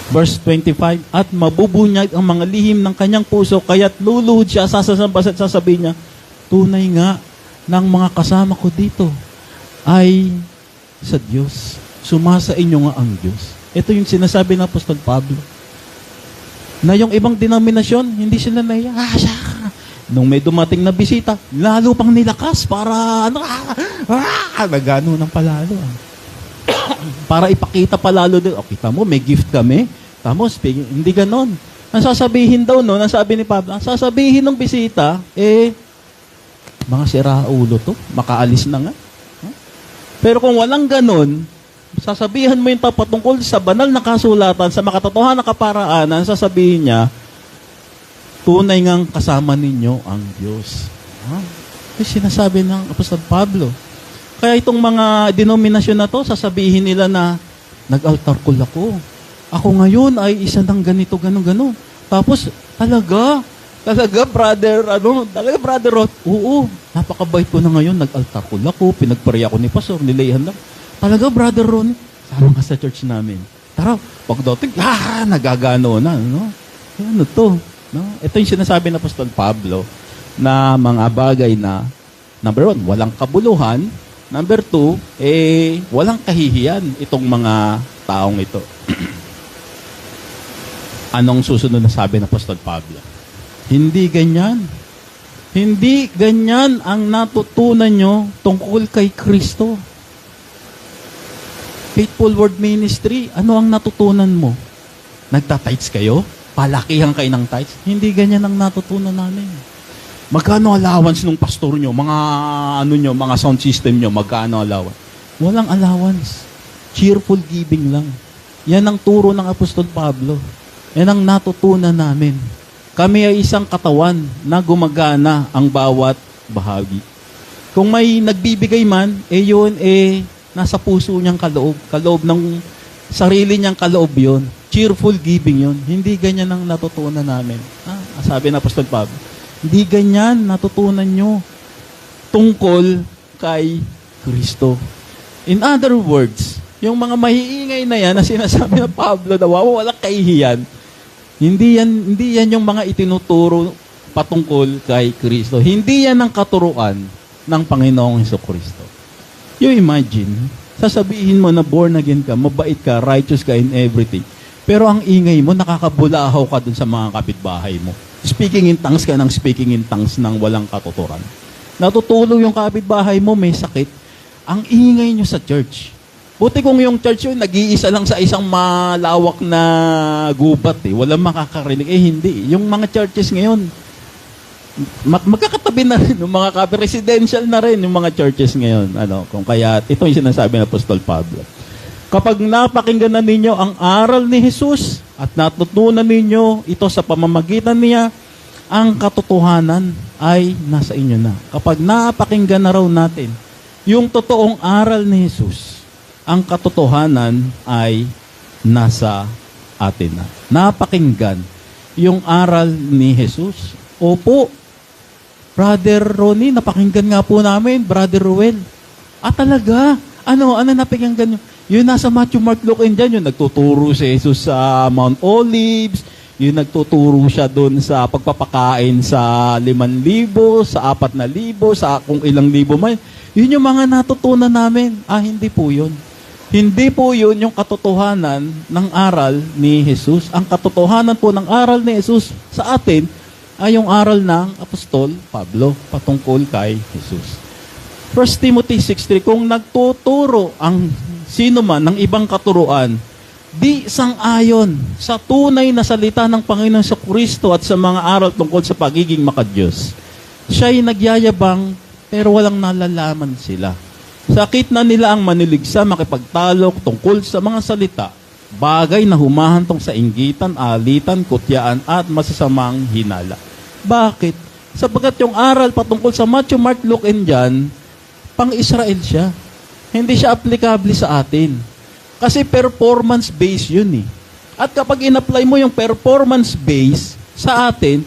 Verse 25, at mabubunyag ang mga lihim ng kanyang puso, kaya't luluhod siya, sasabihin niya, tunay nga ng mga kasama ko dito ay sa Diyos. Sumasa inyo nga ang Diyos. Ito yung sinasabi ng Apostol Pablo. Na yung ibang denominasyon, hindi sila naiya. Nung may dumating na bisita, lalo pang nilakas para nagano ng palalo. Para ipakita palalo din. Kita mo, may gift kami. Tapos, hindi ganon. Ang sasabihin daw, no, nasabi ni Pablo, ang sasabihin ng bisita, mga siraulo to, makaalis na nga. Pero kung walang ganon, sasabihan mo yung patungkol sa banal na kasulatan, sa makatotohanan na kaparaanan, sasabihin niya, tunay ngang kasama ninyo ang Diyos. Ito sinasabi ng Apostol Pablo. Kaya itong mga denominasyon na to, sasabihin nila na, nag-altar call ako. Ako ngayon ay isa ng ganito, gano'n. Tapos, talaga, brother Rod, oo, napakabait ko na ngayon, nag-altar call ako, pinagpray ako ni Pastor, nilayhan lang. Talaga, Brother Ron, sama ka sa church namin. Tara, pagdating, nagagano na, no? Ano to? No? Ito yung sinasabi ng Apostol Pablo na mga bagay na, number 1, walang kabuluhan. Number 2, walang kahihiyan itong mga taong ito. Anong susunod na sabi ng Apostol Pablo? Hindi ganyan. Hindi ganyan ang natutunan nyo tungkol kay Kristo. Faithful Word Ministry, ano ang natutunan mo? Nagtatights kayo? Palakihan kayo ng tithes? Hindi ganyan ang natutunan namin. Magkano allowance ng pastor nyo? Mga sound system nyo, magkano allowance? Walang allowance. Cheerful giving lang. Yan ang turo ng Apostol Pablo. Yan ang natutunan namin. Kami ay isang katawan na gumagana ang bawat bahagi. Kung may nagbibigay man, yun, nasa puso niyang kaloob. Kaloob ng sarili niyang kaloob yun. Cheerful giving yun. Hindi ganyan ang natutunan namin. Sabi ng Apostol Pablo, hindi ganyan natutunan nyo tungkol kay Kristo. In other words, yung mga mahiingay na yan na sinasabi ng Pablo na walang kahihiyan, Hindi yan yung mga itinuturo patungkol kay Kristo. Hindi yan ang katuruan ng Panginoong Hesukristo. You imagine, sasabihin mo na born again ka, mabait ka, righteous ka in everything. Pero ang ingay mo, nakakabulahaw ka dun sa mga kapitbahay mo. Speaking in tongues ka ng speaking in tongues ng walang katuturan. Natutulog yung kapitbahay mo, may sakit. Ang ingay nyo sa church. Buti kung yung church yun, nag-iisa lang sa isang malawak na gubat walang makakarinig. Hindi. Yung mga churches ngayon, magkakatabi na rin, yung mga residential na rin yung mga churches ngayon. Kung kaya, ito yung sinasabi ng Apostol Pablo. Kapag napakinggan na ninyo ang aral ni Jesus at natutunan ninyo ito sa pamamagitan niya, ang katotohanan ay nasa inyo na. Kapag napakinggan na raw natin yung totoong aral ni Jesus, ang katotohanan ay nasa atin na. Napakinggan yung aral ni Jesus. Opo, Brother Ronnie, napakinggan nga po namin, Brother Ruel. Talaga? Ano napakinggan nyo? Yung nasa Matthew, Mark, Luke, and John, yung nagtuturo si Jesus sa Mount Olives, yung nagtuturo siya doon sa pagpapakain sa 5,000, sa 4,000, sa kung ilang libo man. Yun yung mga natutunan namin. Hindi po yun. Hindi po yun yung katotohanan ng aral ni Jesus. Ang katotohanan po ng aral ni Jesus sa atin ay yung aral ng Apostol Pablo patungkol kay Jesus. 1 Timothy 6:3, kung nagtuturo ang sino man ng ibang katuruan, di sang-ayon sa tunay na salita ng Panginoon sa Kristo at sa mga aral tungkol sa pagiging makadiyos. Siya'y nagyayabang pero walang nalalaman sila. Sakit na nila ang maniligsa, makipagtalok tungkol sa mga salita, bagay na humahantong sa inggitan, alitan, kutyaan at masasamang hinala. Bakit? Sapagkat yung aral patungkol sa Matthew, Mark, Luke, and John, pang-Israel siya. Hindi siya applicable sa atin. Kasi performance-based yun . At kapag in-apply mo yung performance-based sa atin,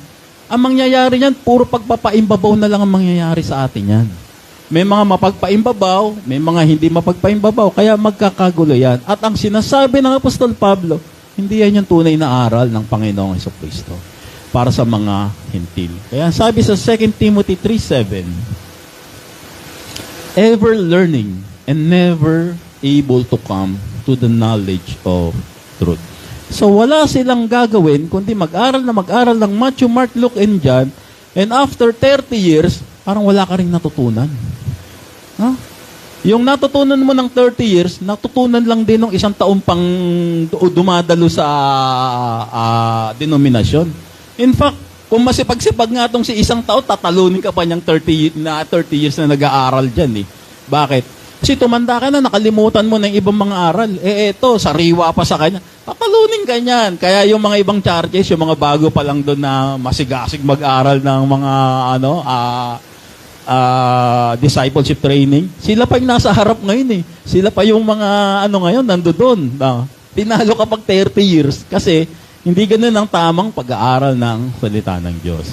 ang mangyayari niyan, puro pagpapaimbabaw na lang ang mangyayari sa atin yan. May mga mapagpaimbabaw, may mga hindi mapagpaimbabaw, kaya magkakagulo yan. At ang sinasabi ng Apostol Pablo, hindi yan yung tunay na aral ng Panginoong Hesukristo para sa mga Hentil. Kaya sabi sa 2 Timothy 3:7, ever learning and never able to come to the knowledge of truth. So wala silang gagawin kundi mag-aral ng Matthew, Mark, Luke, and John, and after 30 years, parang wala ka ring natutunan. Yung natutunan mo ng 30 years, natutunan lang din ng isang taong pang dumadalo sa denominasyon. In fact, kung masipag-sipag nga itong si isang tao, tatalunin ka pa niyang 30 years na nag-aaral dyan . Bakit? Kasi tumanda ka na, nakalimutan mo ng ibang mga aral. Eto, sariwa pa sa kanya. Tatalunin ka niyan. Kaya yung mga ibang churches, yung mga bago pa lang doon na masigasig mag-aral ng mga discipleship training, sila pa yung nasa harap ngayon . Sila pa yung mga ngayon, nandoon. Pinalo ka pag 30 years kasi hindi ganun ang tamang pag-aaral ng salita ng Diyos.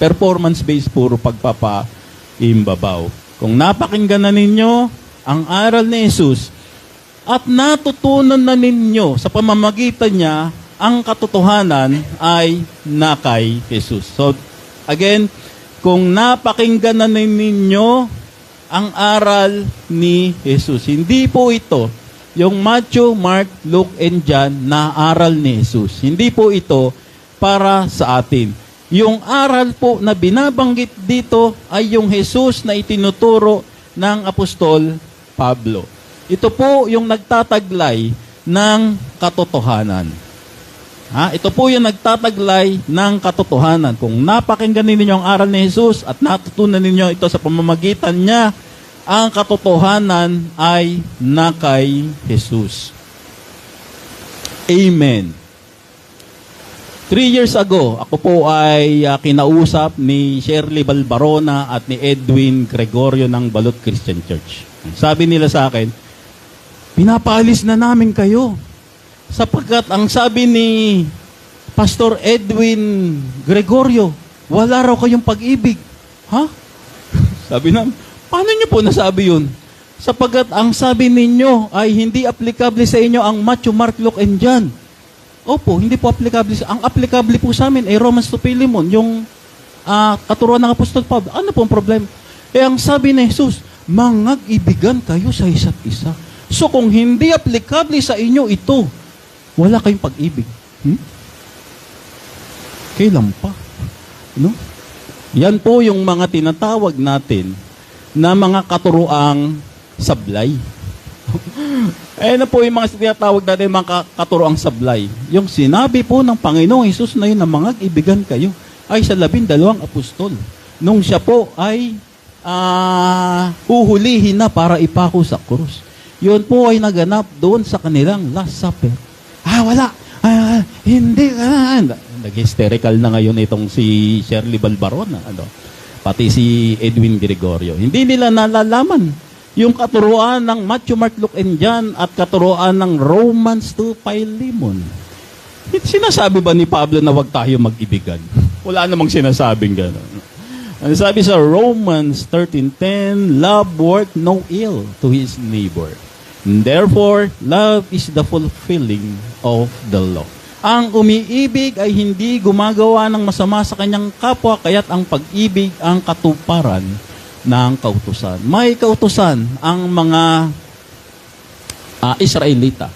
Performance-based, puro pagpapaimbabaw. Kung napakinggan na ninyo ang aral ni Jesus at natutunan na ninyo sa pamamagitan niya, ang katotohanan ay na kay Jesus. So, again, kung napakinggan na ninyo ang aral ni Jesus, hindi po ito yung Matthew, Mark, Luke, and John na aral ni Jesus. Hindi po ito para sa atin. Yung aral po na binabanggit dito ay yung Jesus na itinuturo ng Apostol Pablo. Ito po yung nagtataglay ng katotohanan. Ito po yung nagtataglay ng katotohanan. Kung napakinggan ninyo ang aral ni Jesus at natutunan ninyo ito sa pamamagitan niya, ang katotohanan ay na kay Jesus. Amen. 3 years ago, ako po ay kinausap ni Shirley Balbarona at ni Edwin Gregorio ng Balot Christian Church. Sabi nila sa akin, pinapaalis na namin kayo. Sapagkat ang sabi ni Pastor Edwin Gregorio, wala raw kayong pag-ibig. Sabi namin, paano niyo po nasabi yun? Sapagkat ang sabi ninyo ay hindi applicable sa inyo ang Matthew, Mark, Luke, and John. Opo, hindi po applicable. Ang applicable po sa amin ay Romans to Philemon, yung katuruan ng Apostol Pablo. Ano pong problema? Ang sabi ni Jesus, mangag-ibigan kayo sa isa't isa. So kung hindi applicable sa inyo ito, wala kayong pag-ibig. Kailan pa? No? Yan po yung mga tinatawag natin na mga katuroang sablay. Na po yung mga tinatawag natin mga katuroang sablay. Yung sinabi po ng Panginoong Hesus na yun na mangag-ibigan kayo ay sa 12 apostol. Nung siya po ay huhulihin na para ipako sa krus. Yun po ay naganap doon sa kanilang Last Supper. Wala. Hindi. Nag-hysterical na ngayon itong si Shirley Balbaron. Pati si Edwin Gregorio. Hindi nila nalalaman yung katuruan ng Matthew, Mark, Luke, and John at katuruan ng Romans to Philemon. Sinasabi ba ni Pablo na wag tayo mag-ibigan? Wala namang sinasabing gano'n. Ano sabi sa Romans 13:10, love work no ill to his neighbor. Therefore, love is the fulfilling of the law. Ang umiibig ay hindi gumagawa ng masama sa kanyang kapwa, kaya't ang pag-ibig ang katuparan ng kautusan. May kautusan ang mga Israelita.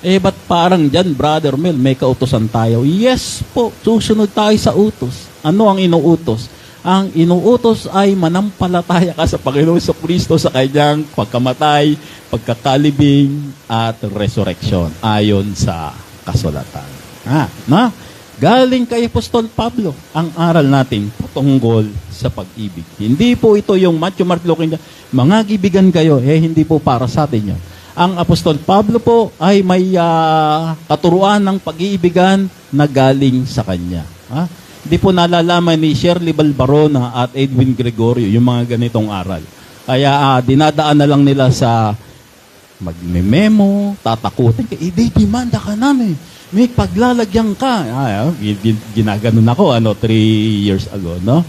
Ba't parang dyan, Brother Mel, may kautusan tayo? Yes po, susunod tayo sa utos. Ano ang inuutos? Ang inuutos ay manampalataya ka sa Panginoon sa Kristo sa kanyang pagkamatay, pagkakalibing, at resurrection ayon sa kasulatan. Galing kay Apostol Pablo ang aral natin patungkol sa pag-ibig. Hindi po ito yung Matthew, Mark, Luke, mga gibigan kayo, hindi po para sa atin yun. Ang Apostol Pablo po ay may katuruan ng pag-iibigan na galing sa kanya. Hindi po nalalaman ni Shirley Balbarona at Edwin Gregorio yung mga ganitong aral. Kaya dinadaan na lang nila sa magme-memo, tatakutin ka, demanda ka namin. May paglalagyan ka. Ginaganon ako, 3 years ago, no?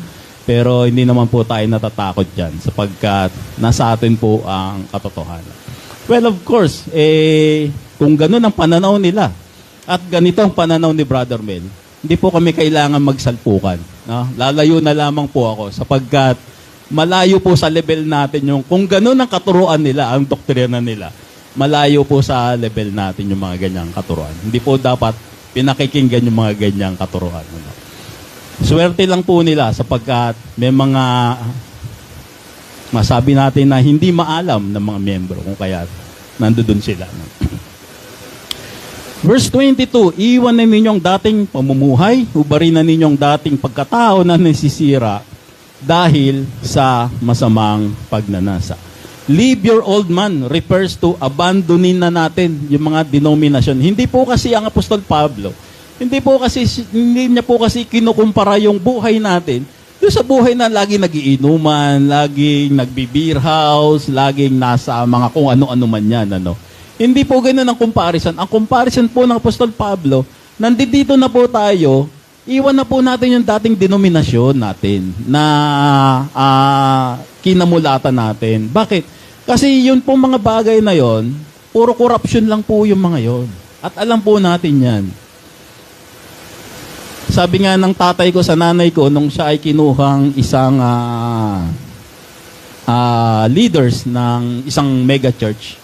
Pero hindi naman po tayo natatakot dyan sapagkat nasa atin po ang katotohanan. Well, of course, kung ganun ang pananaw nila at ganito ang pananaw ni Brother Mel, hindi po kami kailangan magsalpukan. No? Lalayo na lamang po ako sapagkat malayo po sa level natin yung, kung ganun ang katuruan nila, ang doktrina nila, malayo po sa level natin yung mga ganyang katuruan. Hindi po dapat pinakikinggan yung mga ganyang katuruan. No? Swerte lang po nila sapagkat may mga masabi natin na hindi maalam ng mga miyembro kung kaya nandoon sila. No? Verse 22, iwan na ninyong dating pamumuhay, hubarin na ninyong dating pagkatao na nasisira dahil sa masamang pagnanasa. Leave your old man refers to abandonin na natin yung mga denominasyon. Hindi po kasi ang Apostol Pablo, hindi niya po kasi kinukumpara yung buhay natin doon sa buhay na laging nagiinuman, laging nagbe-beer house, laging nasa mga kung ano-ano man yan, Hindi po ganun ang comparison. Ang comparison po ng Apostol Pablo, nandito na po tayo, iwan na po natin yung dating denominasyon natin na kinamulatan natin. Bakit? Kasi yun po mga bagay na yon, puro corruption lang po yung mga yon. At alam po natin yan. Sabi nga ng tatay ko sa nanay ko, nung siya ay kinuhang isang leaders ng isang mega church,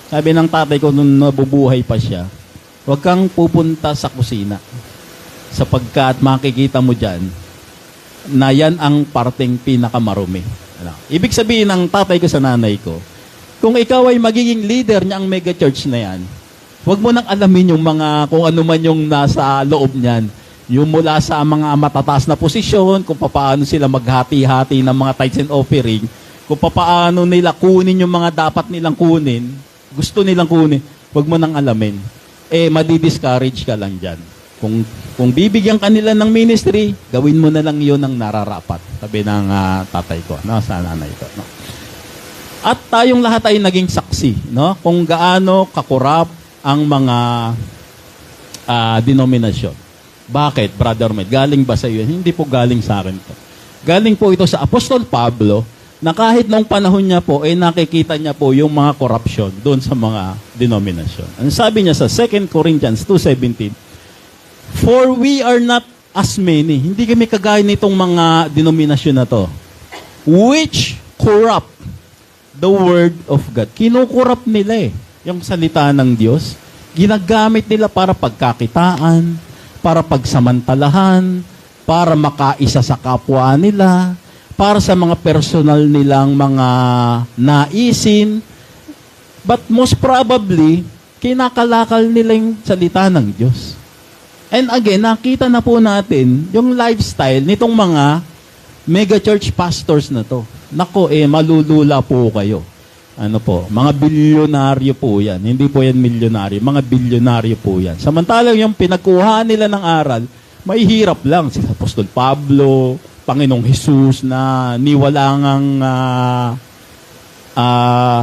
sabi ng tatay ko nung nabubuhay pa siya, huwag kang pupunta sa kusina sapagkat makikita mo dyan na yan ang parteng pinakamarumi. Ibig sabihin ng tatay ko sa nanay ko, kung ikaw ay magiging leader niya ang mega church na yan, huwag mo nang alamin yung mga kung ano man yung nasa loob niyan. Yung mula sa mga matataas na posisyon, kung paano sila maghati-hati ng mga tithes and offering, kung paano nila kunin yung mga dapat nilang kunin, gusto nilang kunin, huwag mo nang alamin. Madi-discourage ka lang dyan. Kung bibigyan ka nila ng ministry, gawin mo na lang yun ang nararapat. Sabi ng tatay ko, sa nanay ko. At tayong lahat ay naging saksi, kung gaano kakurap ang mga denominasyon. Bakit, Brother Med? Galing ba sa iyo? Hindi po galing sa akin to. Galing po ito sa Apostol Pablo na kahit noong panahon niya po, nakikita niya po yung mga corruption doon sa mga denominasyon. Ang sabi niya sa 2 Corinthians 2:17, For we are not as many. Hindi kami kagaya nitong mga denominasyon na to. Which corrupt the word of God. Kinukurap nila yung salita ng Diyos. Ginagamit nila para pagkakitaan, para pagsamantalahan, para makaisa sa kapwa nila, para sa mga personal nilang mga naisin. But most probably, kinakalakal nila yung salita ng Diyos. And again, nakita na po natin yung lifestyle nitong mga mega church pastors na to. Nako, malulula po kayo. Ano po, mga bilyonaryo po yan. Hindi po yan milyonaryo, mga bilyonaryo po yan. Samantalang yung pinagkuhaan nila ng aral, may hirap lang. Si Apostol Pablo, Panginoong Jesus na niwalangang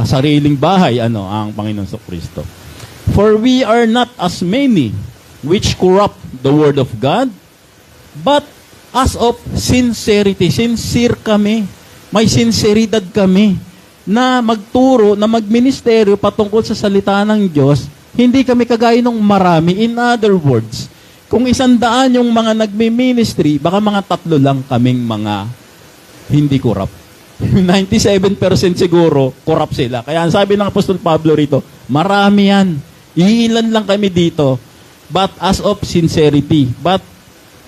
sariling bahay, ang Panginoon Kristo. For we are not as many which corrupt the word of God, but as of sincerity. Sincere kami. May sinseridad kami na magturo, na magministeryo patungkol sa salita ng Diyos. Hindi kami kagaya ng marami. In other words, kung 100 yung mga nagmi-ministry, baka mga 3 lang kaming mga hindi corrupt. 97% siguro, corrupt sila. Kaya sabi ng Apostol Pablo rito, marami yan. Iilan lang kami dito. But as of sincerity, but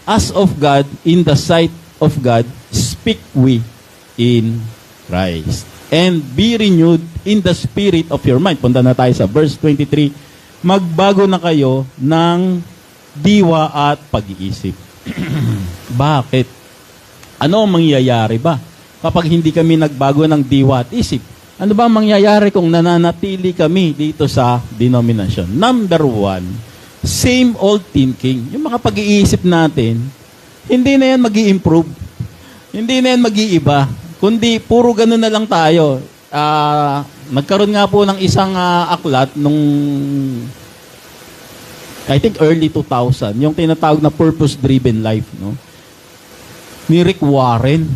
as of God, in the sight of God, speak we in Christ. And be renewed in the spirit of your mind. Punta na tayo sa verse 23. Magbago na kayo ng diwa at pag-iisip. Bakit? Ano ang mangyayari ba kapag hindi kami nagbago ng diwa at isip? Ano ba ang mangyayari kung nananatili kami dito sa denomination? Number 1, same old thinking. Yung mga pag-iisip natin, hindi na yan mag-i-improve. Hindi na yan mag-iiba. Kundi, puro ganun na lang tayo. Nagkaroon nga po ng isang aklat nung, I think early 2000, yung tinatawag na purpose-driven life, no? Ni Rick Warren.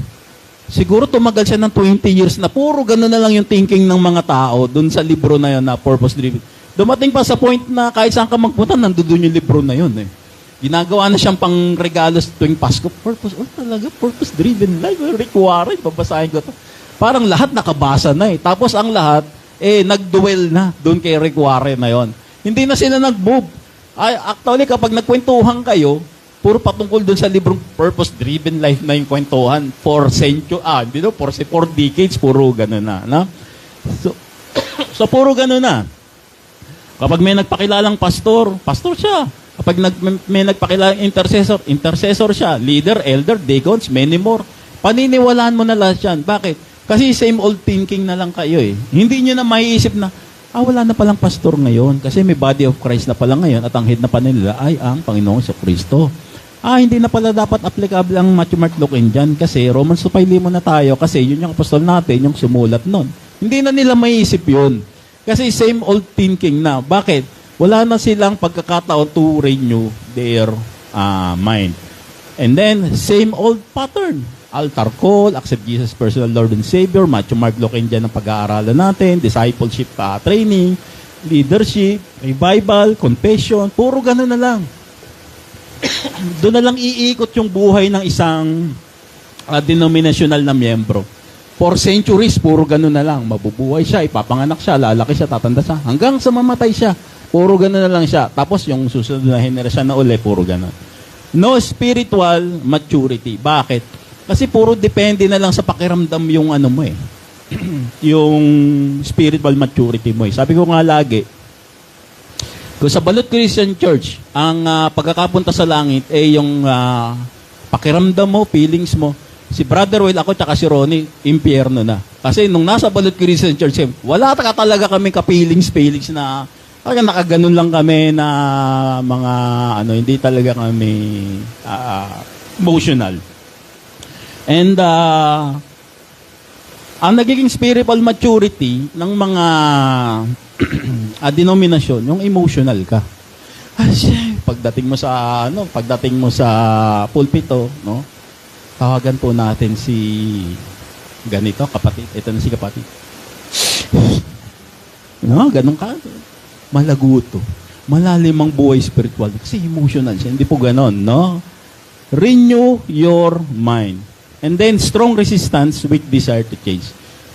Siguro tumagal siya ng 20 years na puro ganun na lang yung thinking ng mga tao dun sa libro na yun na purpose-driven. Dumating pa sa point na kahit saan ka magpunta, nandoon yung libro na yun. Ginagawa na siyang pang regalo tuwing Pasko. Talaga, purpose-driven life. Rick Warren, babasahin ko to. Parang lahat nakabasa na Tapos ang lahat, nag-duel na doon kay Rick Warren na yon. Hindi na sila nag-move. Actually, kapag nagkwentuhan kayo, puro patungkol doon sa librong purpose-driven life na yung kwentuhan. 4 decades, puro gano'n na. No? So, puro gano'n na. Kapag may nagpakilalang pastor siya. Kapag may nagpakilalang intercessor siya. Leader, elder, deacons, many more. Paniniwalaan mo na lahat yan. Bakit? Kasi same old thinking na lang kayo Hindi nyo na maiisip na, wala na palang pastor ngayon. Kasi may body of Christ na pala ngayon at ang head na pa nila ay ang Panginoong Kristo. Hindi na pala dapat applicable ang Matthew, Mark, Luke, dyan kasi Romans 5:5 na tayo kasi yun yung apostol natin, yung sumulat nun. Hindi na nila maiisip yun. Kasi same old thinking na. Bakit? Wala na silang pagkakataon to renew their mind. And then, same old pattern. Altar call, accept Jesus personal Lord and Savior, Matthew, Mark, Luke, dyan ang pag-aaralan natin, discipleship training, leadership, revival, confession, puro gano'n na lang. Doon na lang iikot yung buhay ng isang denominational na miyembro. For centuries, puro gano'n na lang. Mabubuhay siya, ipapanganak siya, lalaki siya, tatanda siya. Hanggang sa mamatay siya, puro gano'n na lang siya. Tapos yung susunod na henerasyon na uli, puro gano'n. No spiritual maturity. Bakit? Kasi puro depende na lang sa pakiramdam yung ano mo yung spiritual maturity mo Sabi ko nga lagi, kung sa Balot Christian Church, ang pagkakapunta sa langit yung pakiramdam mo, feelings mo. Si Brother Will, ako, tsaka si Ronnie, impyerno na. Kasi nung nasa Balot Christian Church, wala talaga kami ka-feelings na nakaganon lang kami na mga hindi talaga kami emotional. And ang nagiging spiritual maturity ng mga denominasyon, yung emotional ka. Pagdating mo sa pulpito, no? Tawagan po natin si ganito, kapatid. Ito na si kapatid. No, ganun ka. Malaguto. malalim ang buhay spiritual. Kasi emotional siya. Hindi po ganon, no? Renew your mind. And then, strong resistance with desire to change.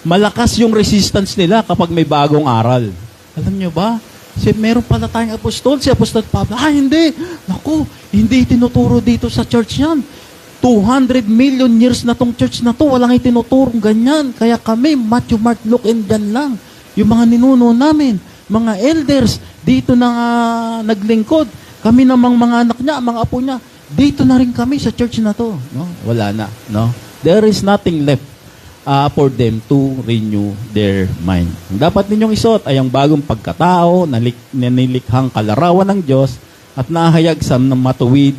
Malakas yung resistance nila kapag may bagong aral. Alam nyo ba? Meron pala tayong apostol, si Apostol Pablo. Hindi. Naku, hindi tinuturo dito sa church yan. 200 million years na tong church na to, walang itinuturong ganyan. Kaya kami, Matthew, Mark, Luke, and John lang. Yung mga ninuno namin, mga elders, dito na naglingkod. Kami namang mga anak niya, mga apo niya, dito na rin kami sa church na to. No? Wala na. No? There is nothing left for them to renew their mind. Ang dapat ninyong isuot ay ang bagong pagkatao, nilikhang kalarawan ng Diyos, at nahayag sa matuwid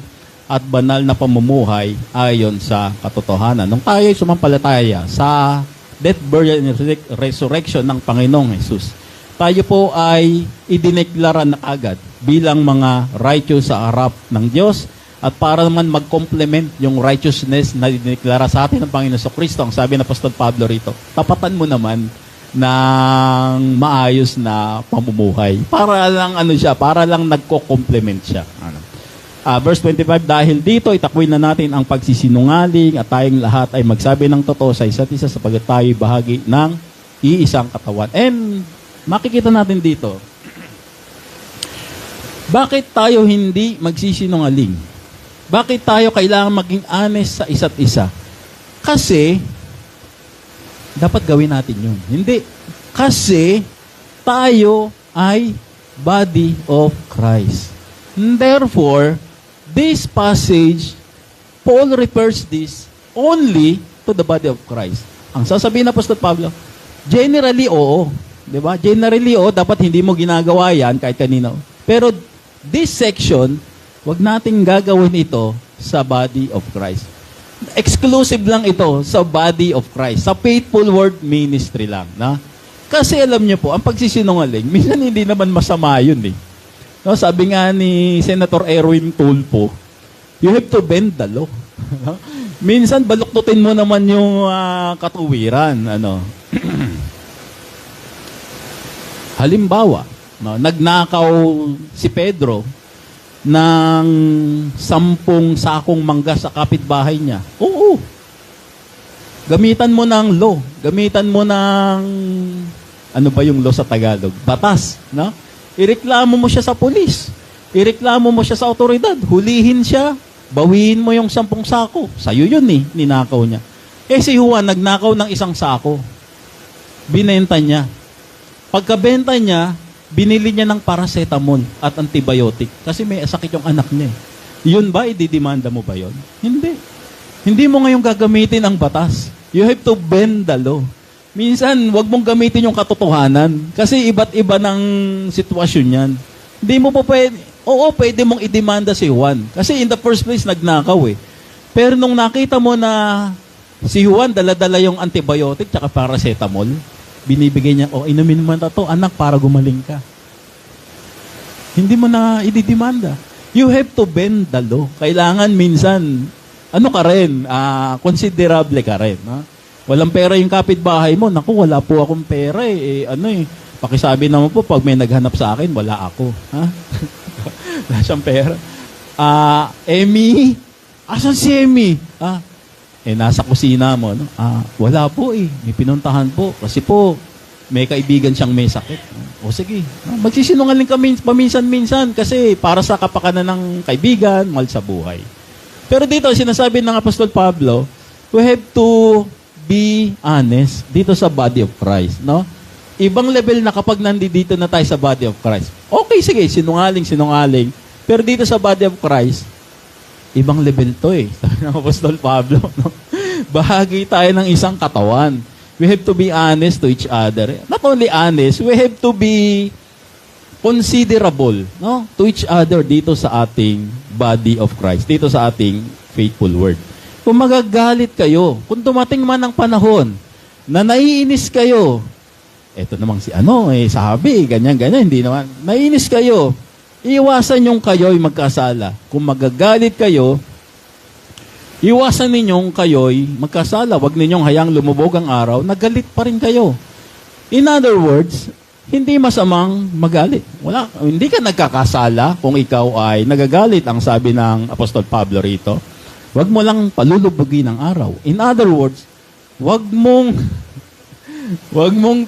at banal na pamumuhay ayon sa katotohanan. Nung tayo sumampalataya sa death, burial, and resurrection ng Panginoong Jesus, tayo po ay idineklara na agad bilang mga righteous sa harap ng Diyos, at para naman mag-complement yung righteousness na idineklara sa atin ng Panginoon sa Kristo. Ang sabi ng Apostol Pablo rito, tapatan mo naman ng maayos na pamumuhay. Para lang para lang nagko-complement siya. Verse 25, dahil dito itakwil na natin ang pagsisinungaling at tayong lahat ay magsabi ng totoo sa isa't isa sapagkat tayo bahagi ng iisang katawan. And makikita natin dito, bakit tayo hindi magsisinungaling? Bakit tayo kailangan maging honest sa isa't isa? Kasi, dapat gawin natin yun. Hindi. Kasi, tayo ay body of Christ. Therefore, this passage, Paul refers this only to the body of Christ. Ang sasabihin ng Apostol Pablo, generally, oo. Diba? Generally, oo, dapat hindi mo ginagawa yan kahit kanino. Pero, this section, wag nating gagawin ito sa body of Christ. Exclusive lang ito sa body of Christ. Sa Faithful Word Ministry lang. Na? Kasi alam niyo po, ang pagsisinungaling, minsan hindi naman masama yun eh. No, sabi nga ni Senator Erwin Tulfo, you have to bend the law. Minsan, baluktutin mo naman yung katuwiran. Halimbawa, no, nagnakaw si Pedro ng 10 sakong mangga sa kapitbahay niya. Oo. Gamitan mo ng law. Gamitan mo ng, ano ba yung law sa Tagalog? Batas. No? Ireklamo mo siya sa pulis. Ireklamo mo siya sa otoridad. Hulihin siya. Bawiin mo yung 10 sako. Sa'yo yun eh, ninakaw niya. Si Juan, nagnakaw ng 1 sako. Binenta niya. Pagkabenta niya, binili niya ng paracetamol at antibiotic kasi may sakit yung anak niya. Yun ba, ididemanda mo ba yun? Hindi. Hindi mo ngayon gagamitin ang batas. You have to bend the law. Minsan, wag mong gamitin yung katotohanan kasi iba't iba ng sitwasyon yan. Hindi mo po pwede, pwede mong idemanda si Juan kasi in the first place, nagnakaw eh. Pero nung nakita mo na si Juan, dala-dala yung antibiotic tsaka paracetamol, binibigay niya, inumin mo na to, anak, para gumaling ka. Hindi mo na ididemanda. You have to bend the law. Kailangan minsan, ka rin, considerable ka rin. Ha? Walang pera yung kapitbahay mo. Naku, wala po akong pera eh. Pakisabi naman po, pag may naghanap sa akin, wala ako. Ha? Wala siyang pera. Emmy, asan si Emmy? Nasa kusina mo. No? Wala po eh. May pinuntahan po. Kasi po, may kaibigan siyang may sakit. Sige. Magsisinungaling kami paminsan-minsan kasi para sa kapakanan ng kaibigan, mahal sa buhay. Pero dito, sinasabi ng Apostol Pablo, we have to be honest dito sa body of Christ. No? Ibang level na kapag nandito na tayo sa body of Christ. Okay, sige, sinungaling. Pero dito sa body of Christ, ibang level to eh. Sabi ng Apostol Pablo. No? Bahagi tayo ng isang katawan. We have to be honest to each other. Not only honest, we have to be considerable, no, to each other dito sa ating body of Christ, dito sa ating faithful word. Kung magagalit kayo, kung dumating man ang panahon na naiinis kayo, eto namang sabi, ganyan, hindi naman. Naiinis kayo, iwasan yung kayo'y magkasala. Kung magagalit kayo, iwasan ninyong kayo'y magkasala. Huwag ninyong hayang lumubog ang araw, nagalit pa rin kayo. In other words, hindi masamang magalit. Hindi ka nagkakasala kung ikaw ay nagagalit, ang sabi ng Apostol Pablo rito. Huwag mo lang palulubugin ang araw. In other words, huwag mong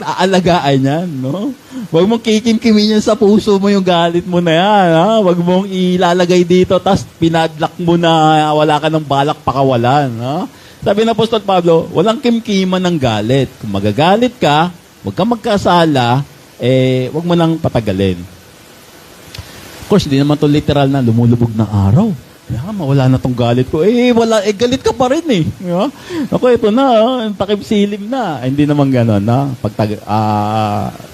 aalagaan yan, no? Huwag mong kikimkimin yan sa puso mo yung galit mo na yan, ha? Huwag mong ilalagay dito, tas pinadlock mo na wala ka ng balak pakawalan, ha? Sabi ng Apostol Pablo, walang kimkiman ng galit. Kung magagalit ka, huwag kang magkasala, huwag mo nang patagalin. Of course, hindi naman to literal na lumulubog ng araw. Kaya mawala na tong galit ko. Galit ka pa rin eh. Ako, ito na, takip silim na. Hindi naman gano'n, na?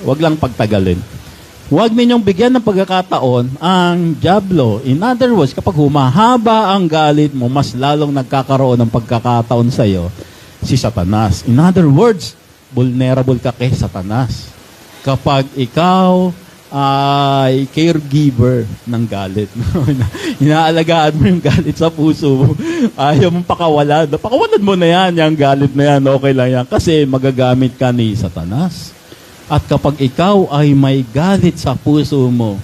Wag lang pagtagalin. Huwag ninyong bigyan ng pagkakataon ang dyablo. In other words, kapag humahaba ang galit mo, mas lalong nagkakaroon ng pagkakataon sa iyo si Satanas. In other words, vulnerable ka kay Satanas. Kapag ikaw ay caregiver ng galit. Inaalagaan mo yung galit sa puso mo. Ayaw mong pakawalan. Pakawalan mo na yan, yung galit na yan. Okay lang yan. Kasi magagamit ka ni Satanas. At kapag ikaw ay may galit sa puso mo,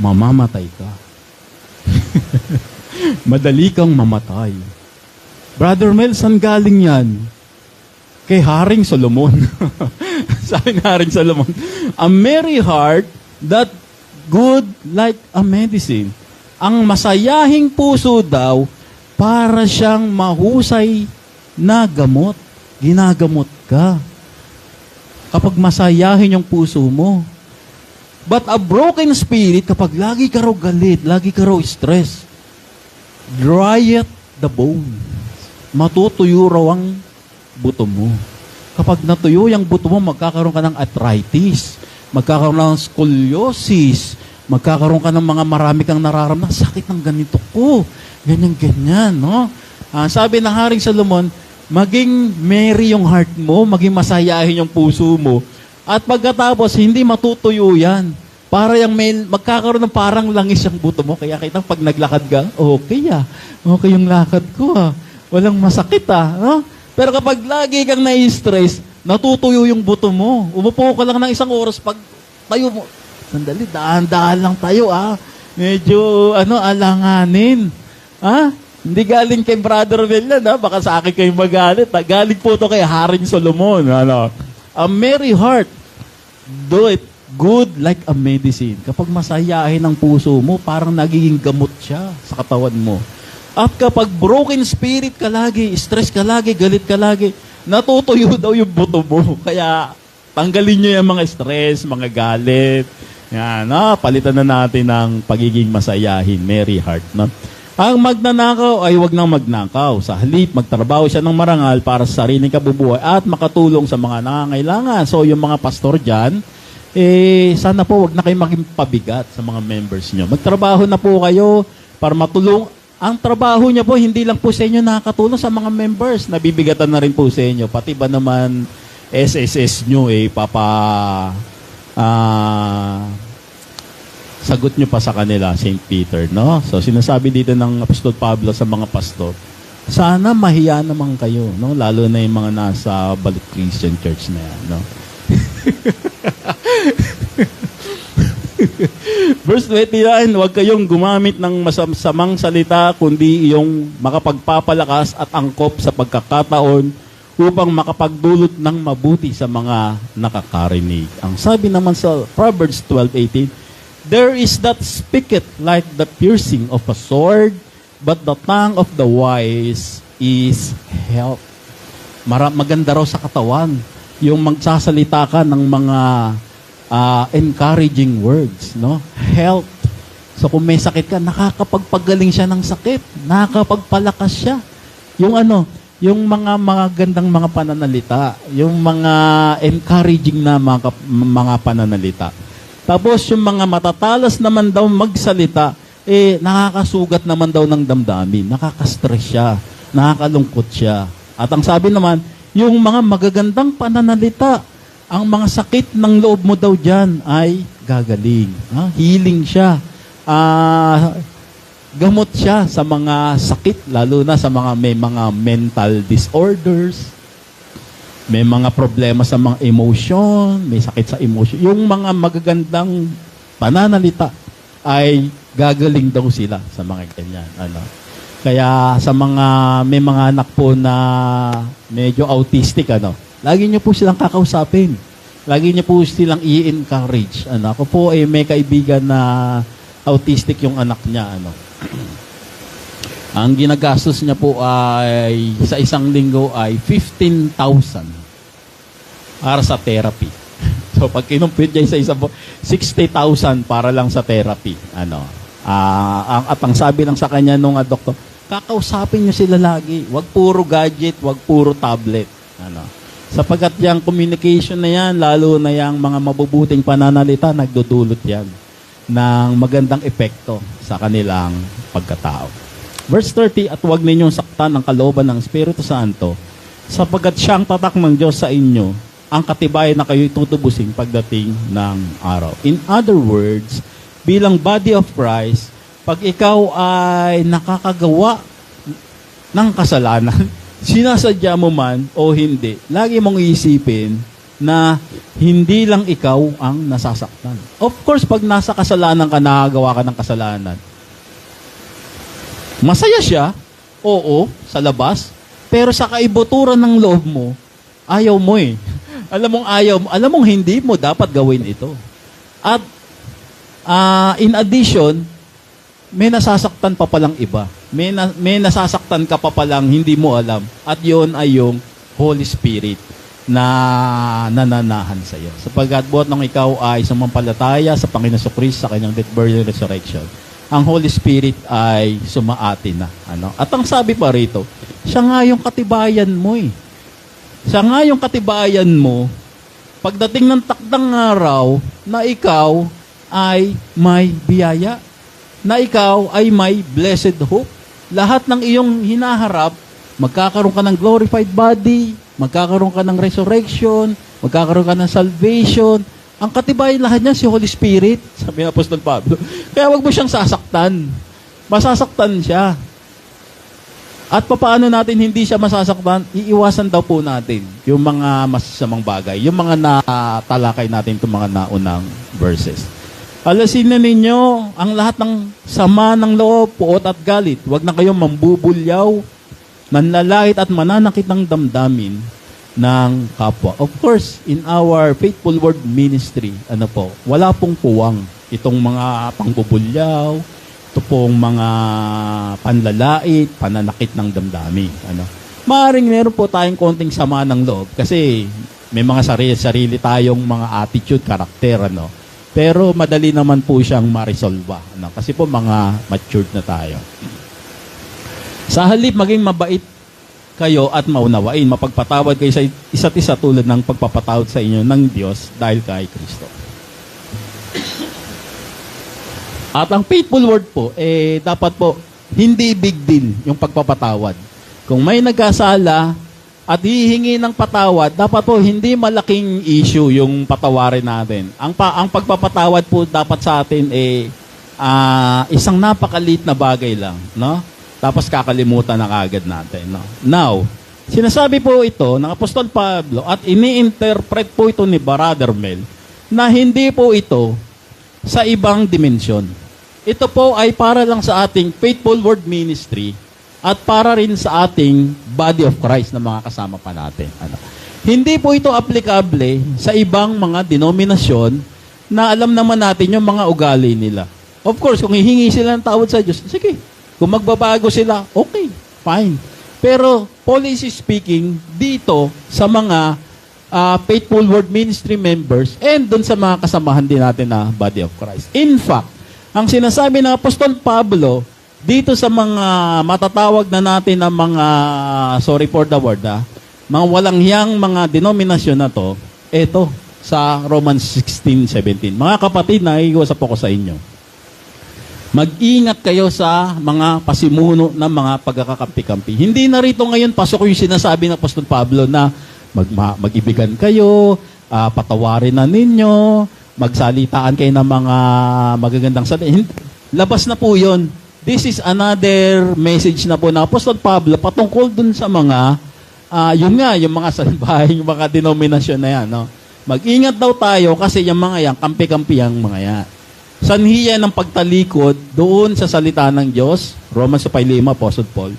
mamamatay ka. Madali kang mamatay. Brother Mel, saan galing yan? Kay Haring Solomon. Sabi ng Haring Solomon, a merry heart that good like a medicine. Ang masayahing puso daw, para siyang mahusay na gamot. Ginagamot ka. Kapag masayahin yung puso mo. But a broken spirit, kapag lagi ka raw galit, lagi ka raw stress, dryeth the bone. Matutuyo raw ang buto mo. Kapag natuyo yung buto mo, magkakaroon ka ng arthritis, magkakaroon ng scoliosis, magkakaroon ka ng mga marami kang nararamdaman, sakit ng ganito ko, ganyan-ganyan, no? Sabi ng Haring Solomon, maging merry yung heart mo, maging masayahin yung puso mo, at pagkatapos, hindi matutuyo yan. Para yung magkakaroon ng parang langis yung buto mo, kaya kitang pag naglakad ka, okay yung lakad ko, walang masakit, no? Pero kapag lagi kang na-stress, natutuyo yung buto mo. Umupo ka lang ng isang oras, pag tayo mo, sandali, dahan-dahan lang tayo, medyo, alanganin. Hindi galing kay Brother Mel yan, baka sa akin kayo magalit. Galing po to kay Haring Solomon. A merry heart, do it good like a medicine. Kapag masayahin ang puso mo, parang nagiging gamot siya sa katawan mo. At kapag broken spirit ka lagi, stress ka lagi, galit ka lagi, natutuyo daw yung buto mo. Kaya tanggalin nyo yung mga stress, mga galit. Yan, palitan na natin ng pagiging masayahin, merry heart. No? Ang magnanakaw ay wag nang magnakaw. Sa halip, magtrabaho siya ng marangal para sa sariling kabubuhay at makatulong sa mga nangangailangan. So yung mga pastor dyan, sana po wag na kayo maging pabigat sa mga members nyo. Magtrabaho na po kayo para matulong. Ang trabaho niya po, hindi lang po sa inyo nakakatulong sa mga members. Nabibigatan na rin po sa inyo. Pati ba naman SSS nyo, sagot nyo pa sa kanila, St. Peter, no? So, sinasabi dito ng Apostol Pablo sa mga pastor, sana mahiya naman kayo, no? Lalo na yung mga nasa Balot Christian Church na yan, no? Verse 29, huwag kayong gumamit ng masamang salita, kundi yung makapagpapalakas at angkop sa pagkakataon upang makapagdulot ng mabuti sa mga nakakarinig. Ang sabi naman sa Proverbs 12:18, there is that speaketh like the piercing of a sword, but the tongue of the wise is health. Maganda raw sa katawan yung magsasalita ka ng mga encouraging words, no? Health. So kung may sakit ka, nakakapagpagaling siya ng sakit, nakakapagpalakas siya. Yung mga magandang mga pananalita, yung mga encouraging na mga pananalita. Tapos yung mga matatalas naman daw magsalita, nakakasugat naman daw ng damdamin, nakaka-stress siya, nakakalungkot siya. At ang sabi naman, yung mga magagandang pananalita, ang mga sakit ng loob mo daw dyan ay gagaling. Healing siya. Gamot siya sa mga sakit, lalo na sa mga may mga mental disorders. may mga problema sa mga emotion, may sakit sa emotion. Yung mga magagandang pananalita ay gagaling daw sila sa mga ganyan. Kaya sa mga, may mga anak po na medyo autistic, lagi niyo po silang kakausapin. Lagi niyo po silang i-encourage. Ako po ay may kaibigan na autistic yung anak niya. Ang ginagastos niya po ay sa isang linggo ay 15,000 para sa therapy. So pag kinumpit niya sa isang 60,000 para lang sa therapy. At ang sabi lang sa kanya nung doktor, kakausapin niyo sila lagi. Wag puro gadget, wag puro tablet. Sapagkat yung communication na yan, lalo na yung mga mabubuting pananalita, nagdudulot yan ng magandang epekto sa kanilang pagkatao. Verse 30, at huwag ninyong saktan ang kalooban ng Espiritu Santo, sapagkat siyang tatak ng Diyos sa inyo, ang katibayan na kayo'y tutubusin pagdating ng araw. In other words, bilang body of Christ, pag ikaw ay nakakagawa ng kasalanan, sinasadya mo man o hindi, lagi mong iisipin na hindi lang ikaw ang nasasaktan. Of course, pag nasa kasalanan ka, nakagawa ka ng kasalanan, masaya siya, oo, sa labas, pero sa kaibuturan ng loob mo, ayaw mo eh. Alam mong hindi mo dapat gawin ito. At in addition, may nasasaktan pa palang iba. May nasasaktan ka pa palang hindi mo alam. At yun ay yung Holy Spirit na nananahan sa iyo. Sapagkat buhat nung ikaw ay sumampalataya sa Panginoon Kristo sa kanyang death, burial, and resurrection, ang Holy Spirit ay sumaati na. At ang sabi pa rito, siya nga yung katibayan mo eh. Siya nga yung katibayan mo pagdating ng takdang araw na ikaw ay may biyaya, na ikaw ay may blessed hope. Lahat ng iyong hinaharap, magkakaroon ka ng glorified body, magkakaroon ka ng resurrection, magkakaroon ka ng salvation. Ang katibayan lahat niyan si Holy Spirit, sabi ng Apostol Pablo. Kaya wag mo siyang sasaktan. Masasaktan siya. At paano natin hindi siya masasaktan? Iiwasan daw po natin yung mga masasamang bagay, yung mga natalakay natin itong mga naunang verses. Alasin na ninyo ang lahat ng sama ng loob, puot at galit. Huwag na kayong mambubulyaw, manlalait at mananakit ng damdamin ng kapwa. Of course, in our Faithful Word Ministry, wala pong puwang itong mga pangbubulyaw, ito pong mga panlalait, pananakit ng damdamin. Maaaring meron po tayong konting sama ng loob kasi may mga sarili tayong mga attitude, karakter, Pero madali naman po siyang ma-resolve. Kasi po mga matured na tayo. Sa halip, maging mabait kayo at maunawain, mapagpatawad kayo sa isa't isa tulad ng pagpapatawad sa inyo ng Diyos dahil kay Kristo. At ang faithful word po, dapat po, hindi big deal yung pagpapatawad. Kung may nagkasala at hihingi ng patawad, dapat po hindi malaking issue yung patawarin natin. Ang pagpapatawad po dapat sa atin isang napakaliit na bagay lang, Tapos kakalimutan na agad natin, Now, sinasabi po ito ng Apostol Pablo at ini-interpret po ito ni Brother Mel na hindi po ito sa ibang dimensyon. Ito po ay para lang sa ating Faithful Word Ministry at para rin sa ating Body of Christ na mga kasama pa natin. Hindi po ito applicable sa ibang mga denominasyon na alam naman natin yung mga ugali nila. Of course, kung hihingi sila ng tawad sa Diyos, sige. Kung magbabago sila, okay, fine. Pero, policy speaking, dito sa mga Faithful Word Ministry members and dun sa mga kasamahan din natin na Body of Christ. In fact, ang sinasabi ng Apostol Pablo, dito sa mga matatawag na natin na mga, sorry for the word, mga walang hiyang mga denominasyon na to, eto, sa Romans 16:17. Mga kapatid, nakikiusap ako sa inyo. Mag-ingat kayo sa mga pasimuno ng mga pagkakakampi-kampi. Hindi na rito ngayon pasok yung sinasabi ng Apostol Pablo na mag-ibigan kayo, patawarin na ninyo, magsalitaan kayo ng mga magagandang salita. Labas na po yun. This is another message na po na Apostol Pablo patungkol dun sa mga yun nga, yung mga salbahing mga denominasyon na yan, no? Mag-ingat daw tayo kasi yung mga yan, kampi-kampi ang mga yan. Sanhi yan ng pagtalikod doon sa salita ng Diyos, Romans 5:5, Apostle Paul.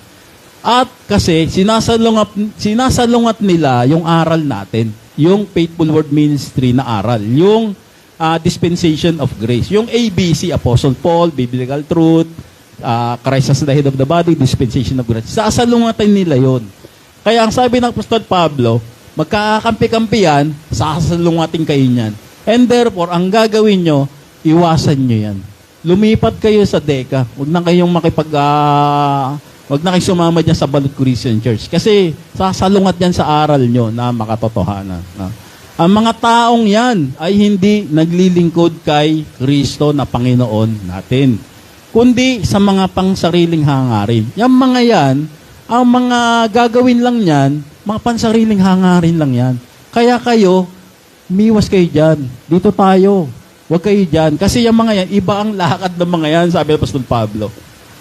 At kasi sinasalungat nila yung aral natin, yung Faithful Word Ministry na aral, yung dispensation of grace, yung ABC, Apostle Paul, Biblical Truth, Christ as the head of the body, dispensation of grace. Sasalungatan nila yon. Kaya ang sabi ng Apostol Pablo, magkakampi-kampi yan, sasalungatin kayo niyan. And therefore, ang gagawin nyo, iwasan nyo yan. Lumipat kayo sa DECA. Huwag na kayong huwag na kayong sumama dyan sa Balot Christian Church. Kasi sasalungat yan sa aral nyo na makatotohanan. No? Ang mga taong yan ay hindi naglilingkod kay Kristo na Panginoon natin, kundi sa mga pangsariling hangarin. Yung mga yan, ang mga gagawin lang yan, mga pansariling hangarin lang yan. Kaya kayo, miwas kayo dyan. Dito tayo. Huwag kayo dyan. Kasi yung mga yan, iba ang lakad ng mga yan, sabi ng Apostol Pablo.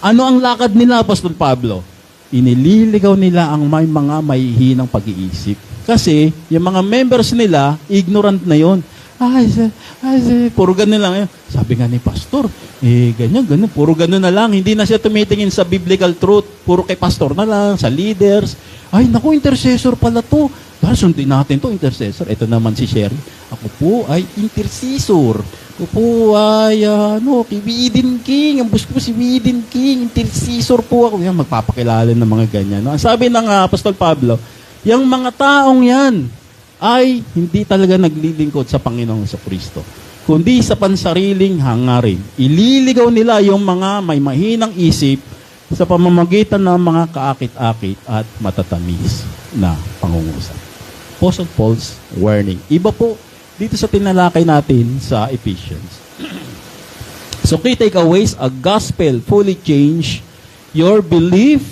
Ano ang lakad nila, Apostol Pablo? Inililigaw nila ang may mga mahihinang pag-iisip. Kasi, yung mga members nila, ignorant na yon. Puro ganun lang yun. Sabi nga ni Pastor, ganyan, puro ganun na lang. Hindi na siya tumitingin sa biblical truth. Puro kay Pastor na lang, sa leaders. Ay, naku, intercessor pala to. Dahil sundin natin to, intercessor. Ito naman si Sherry. Ako po ay intercessor. Ako po ay, Widen King. Ang boss ko si Widen King. Intercessor po ako. Yan, magpapakilala ng mga ganyan. No? Ang sabi ng Apostol Pablo, yung mga taong yan ay hindi talaga naglilingkod sa Panginoong Kristo, kundi sa pansariling hangarin. Ililigaw nila yung mga may mahinang isip sa pamamagitan ng mga kaakit-akit at matatamis na pangungusap. Apostle Paul's warning. Iba po dito sa tinalakay natin sa Ephesians. So, key takeaways, a gospel fully change your belief.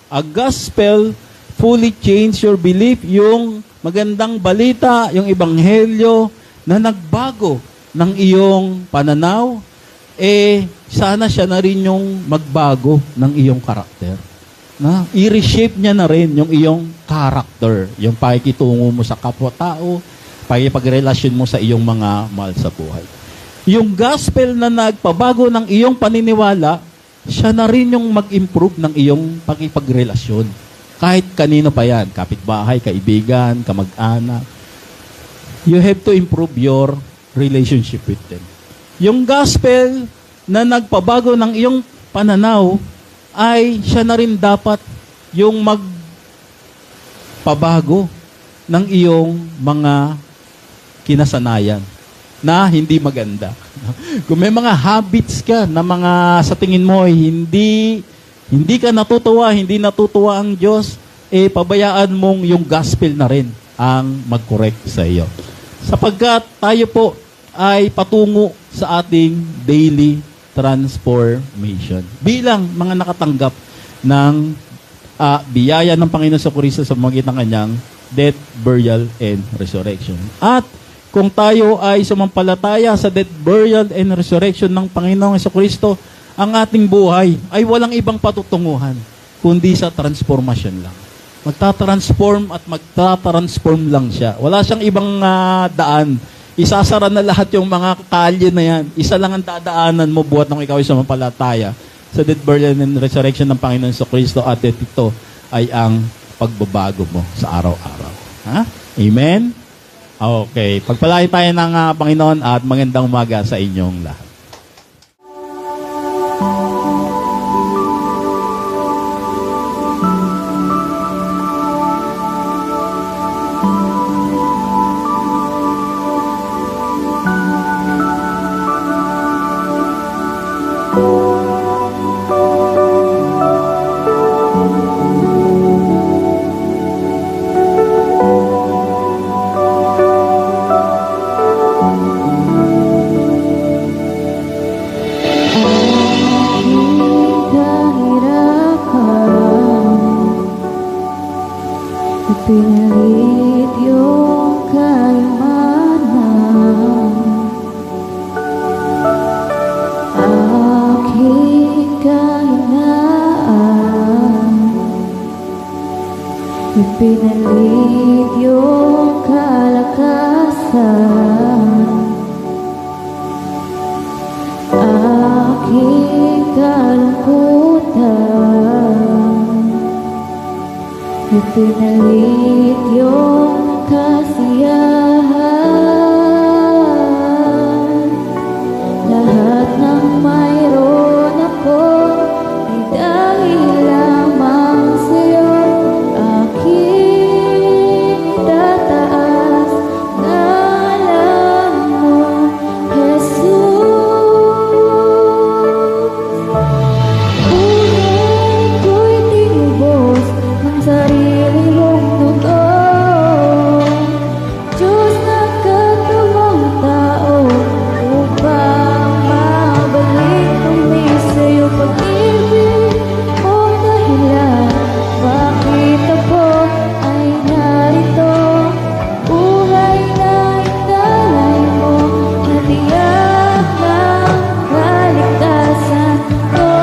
A gospel fully change your belief. Yung magandang balita, yung ebanghelyo na nagbago ng iyong pananaw, sana siya na rin yung magbago ng iyong karakter. Na i-reshape niya na rin yung iyong character, yung pakikitungo mo sa kapwa-tao, pakikipagrelasyon mo sa iyong mga mahal sa buhay. Yung gospel na nagpabago ng iyong paniniwala, siya na rin yung mag-improve ng iyong pakikipagrelasyon. Kahit kanino pa yan, kapitbahay, kaibigan, kamag-anak. You have to improve your relationship with them. Yung gospel na nagpabago ng iyong pananaw, ay siya na rin dapat yung magpabago ng iyong mga kinasanayan na hindi maganda. Kung may mga habits ka na mga sa tingin mo hindi ka natutuwa, hindi natutuwa ang Diyos, pabayaan mong yung gospel na rin ang mag-correct sa iyo. Sapagkat tayo po ay patungo sa ating daily transformation. Bilang mga nakatanggap ng biyaya ng Panginoon sa Kristo sa pamamagitan ng kanyang death, burial, and resurrection. At kung tayo ay sumampalataya sa death, burial, and resurrection ng Panginoong Kristo, ang ating buhay ay walang ibang patutunguhan kundi sa transformation lang. Magtatransform at magtatransform lang siya. Wala siyang ibang daan. Isasara na lahat yung mga kalye na yan. Isa lang ang dadaanan mo buhat nung ikaw ay sumampalataya sa death, burial, and resurrection ng Panginoon sa Kristo, at ito ay ang pagbabago mo sa araw-araw. Ha? Amen? Okay. Pagpalain tayo ng Panginoon at magandang umaga sa inyong lahat. Pinalit yung kayamanan, aking kahinaan, Ipinalit yung kalakasan, aking kalungkutan. Ipinalit yung kasiyahan, lahat ng mayroon ako ay dahil lamang sa'yo. Aking itataas ngalan mo, Jesus. Buhay ko'y tinubos ng sarili mong dugo, Diyos na katawang tao, upang mabalik kami sa'yo. Pag-ibig mong dahilan, bakit ako ay narito? Buhay na italay mo, natiyak ng kaligtasan ko.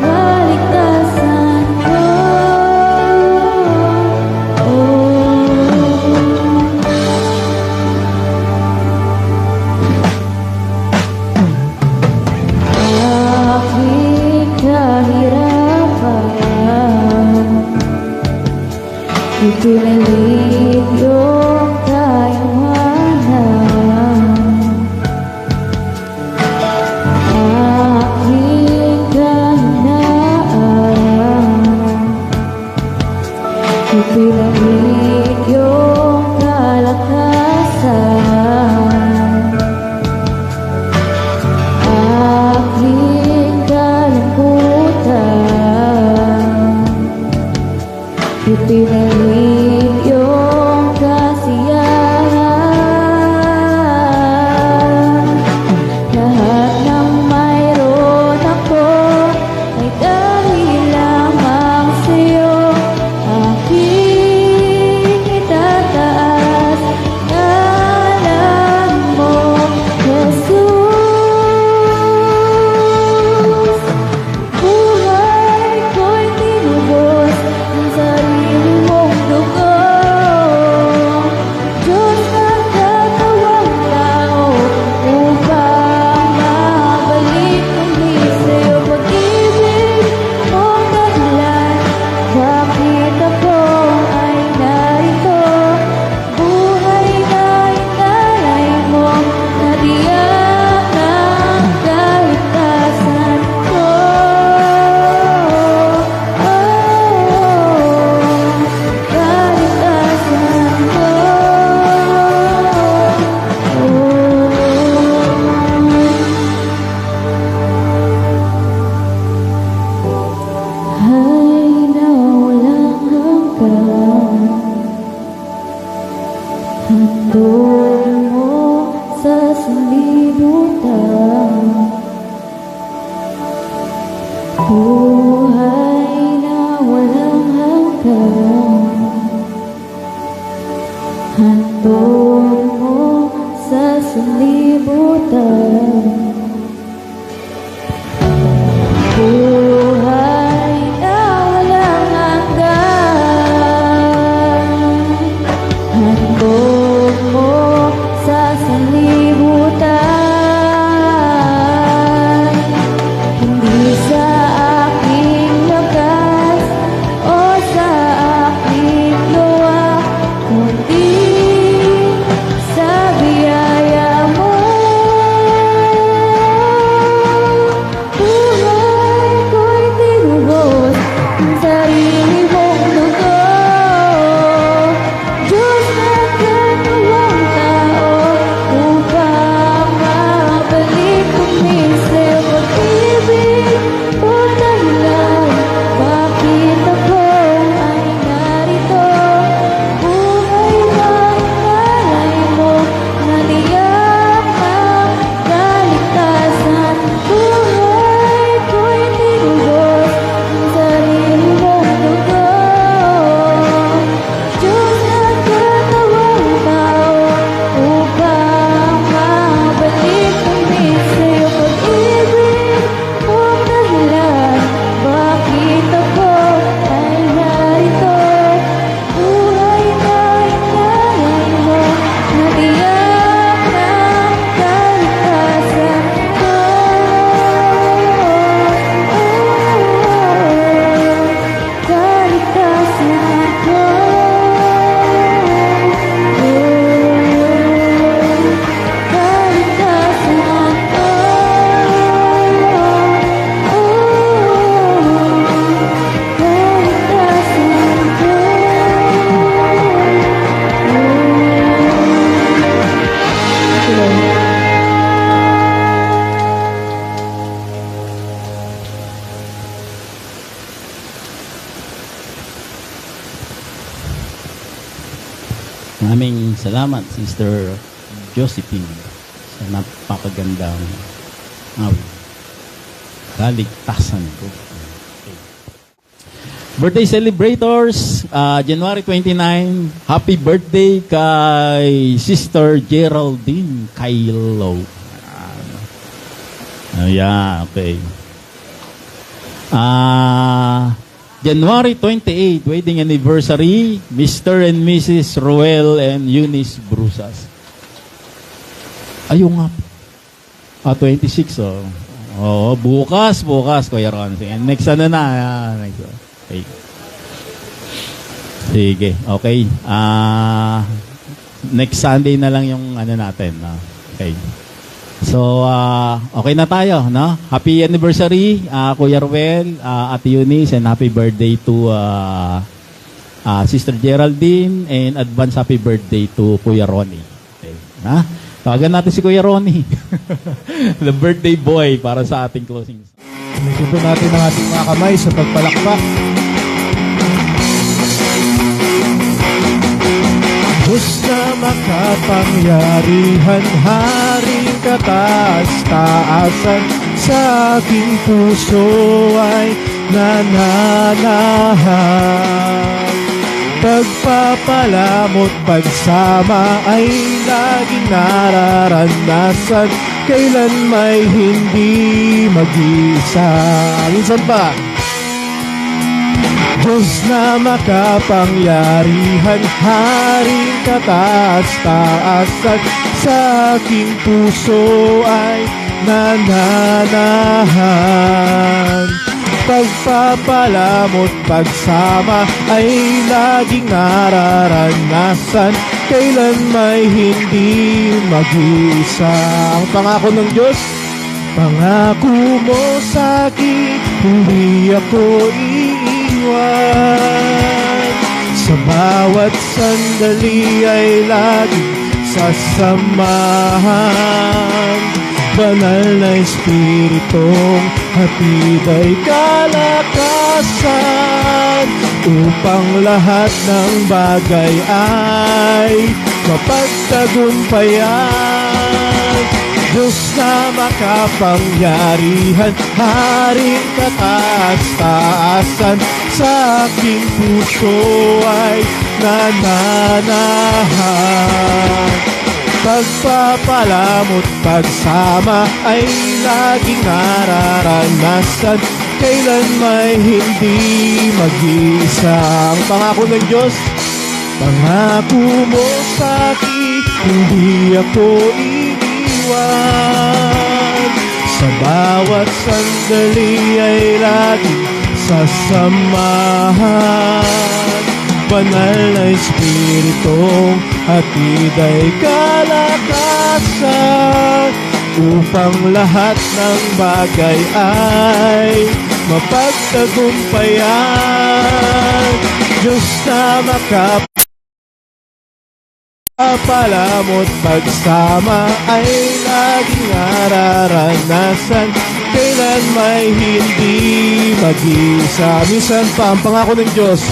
Kaligtasan ko. Aking kahirapan, ipinalit yung kayamanan. Aking kahinaan, ipinalit yung kalakasan. Aking kalungkutan, ipinalit yung kasiyahan, lahat ng mayroon ako ay dahil lamang sa'yo. Aking itataas ngalan mo, Jesus. Buhay ko'y tinubos ng sarili mong dugo, Diyos na katawang tao, upang mabalik kami sa'yo. Pag-ibig mong dahilan, bakit ako ay narito? Buhay na italay mo, natiyak ng kaligtasan ko. Kaligtasan ko. Ay nawalang hanggan, handog mo sa sanlibutan. Buhay na walang hanggan, handog mo sa sanlibutan. Buhay na walang hanggan, handog mo sa sanlibutan. Hindi sa aking lakas o sa aking luwa, kundi sa biyaya mo. Maraming salamat, Sister Josephine, sa napakagandang awit. Kaligtasan ko. Okay. Birthday celebrators, January 29, happy birthday kay Sister Geraldine Kailo. Yeah, okay. January 28, wedding anniversary, Mr. and Mrs. Roel and Eunice Brusas. Ayun nga. 26, oh. Oo, bukas, Kuya Ron. And next ano na? Next, okay. Sige, okay. Next Sunday na lang yung ano natin. Okay. So, okay na tayo, no? Happy anniversary, Kuya Ruel, Ate Eunice, and happy birthday to Sister Geraldine, and advance happy birthday to Kuya Ronnie. Okay. Ha? Tawagan natin si Kuya Ronnie. The birthday boy para sa ating closing. Inisin po natin ang ating mga kamay sa pagpalakpak. Diyos na makapangyarihan, Haring kataas-taasan, sa aking puso ay nananahan. Pagpapalamot, pagsama ay laging nararanasan, kailan may hindi mag-isa. Minsan pa, Diyos na makapangyarihan, Haring kataas-taasan, sa aking puso ay nananahan. Pagpapalamot, pagsama ay laging nararanasan, kailan may hindi mag-isa. Ang pangako ng Diyos, pangako mo sa akin, hindi ako iiwan. Sa bawat sandali ay laging sasamahan. Banal na Espiritong hatid ay kalakasan, upang lahat ng bagay ay mapagtagumpayan. Diyos na makapangyarihan, Haring kataas-taasan, sa aking puso ay nananahan. Pagpapalamot, pagsama ay laging nararanasan, kailan may hindi mag-isa. Ang pangako ng Diyos, pangako mo sa akin, hindi ako iiwan. Sa bawat sandali ay laging sasamahan. Banal na Espiritong hatid ay kalakasan, upang lahat ng bagay ay mapagtagumpayan. Diyos na makapalamot, pagsama ay laging nararanasan, kailan may hindi mag-isa. Minsan pa ang pangako ng Diyos,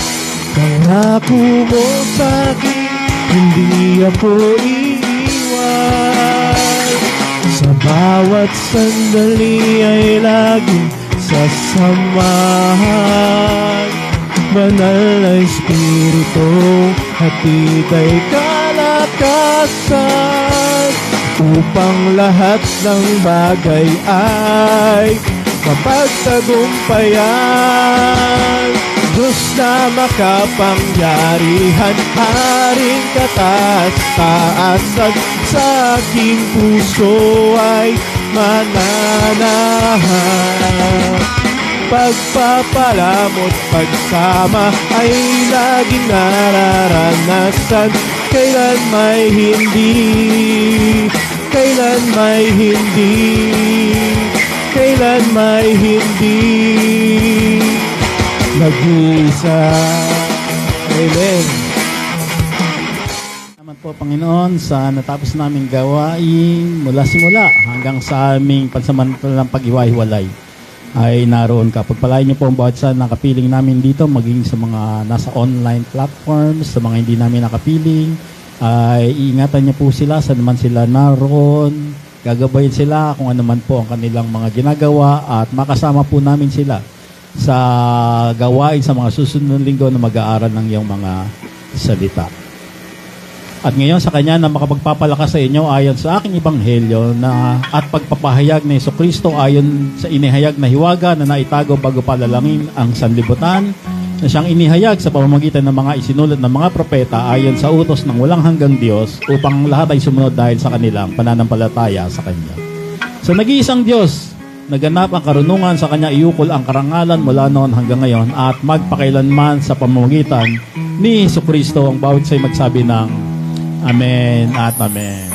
pangako mo sa akin, hindi ako iiwan. Sa bawat sandali ay laging sasamahan. Banal na Espiritu, hatid ay kalakasan, upang lahat ng bagay ay mapagtagumpayan. Diyos na makapangyarihan, Haring kataas-taasan, sa aking puso ay mananahan. Pagpapalamot, pagsama ay laging nararanasan, kailan may hindi mag-isa. Amen. Salamat po, Panginoon, sa natapos naming gawain mula simula hanggang sa aming pansamantalang pag-iwa-hiwalay ay naroon ka. Pagpalain niyo po ang bawat isa na nakapiling namin dito, maging sa mga nasa online platforms, sa mga hindi namin nakapiling, ay iingatan niya po sila saan man sila naroon, gagabayin sila kung ano man po ang kanilang mga ginagawa at makasama po namin sila sa gawain sa mga susunod na linggo na mag-aaral ng iyong mga salita. At ngayon sa Kanya na makapagpapalakas sa inyo ayon sa aking ebanghelyo na at pagpapahayag na Jesucristo ayon sa inihayag na hiwaga na naitago bago palalangin ang sanlibutan, na siyang inihayag sa pamamagitan ng mga isinulat ng mga propeta ayon sa utos ng walang hanggang Diyos upang lahat ay sumunod dahil sa kanilang pananampalataya sa Kanya. Sa nag-iisang Diyos, naganap ang karunungan sa Kanya iukol ang karangalan mula noon hanggang ngayon at magpakailanman sa pamamagitan ni Jesucristo ang bawat sa'y magsabi ng Amen at Amen.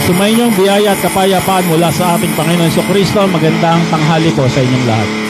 Sumainyong biyaya at kapayapaan mula sa ating Panginoon Jesucristo. Magandang tanghali po sa inyong lahat.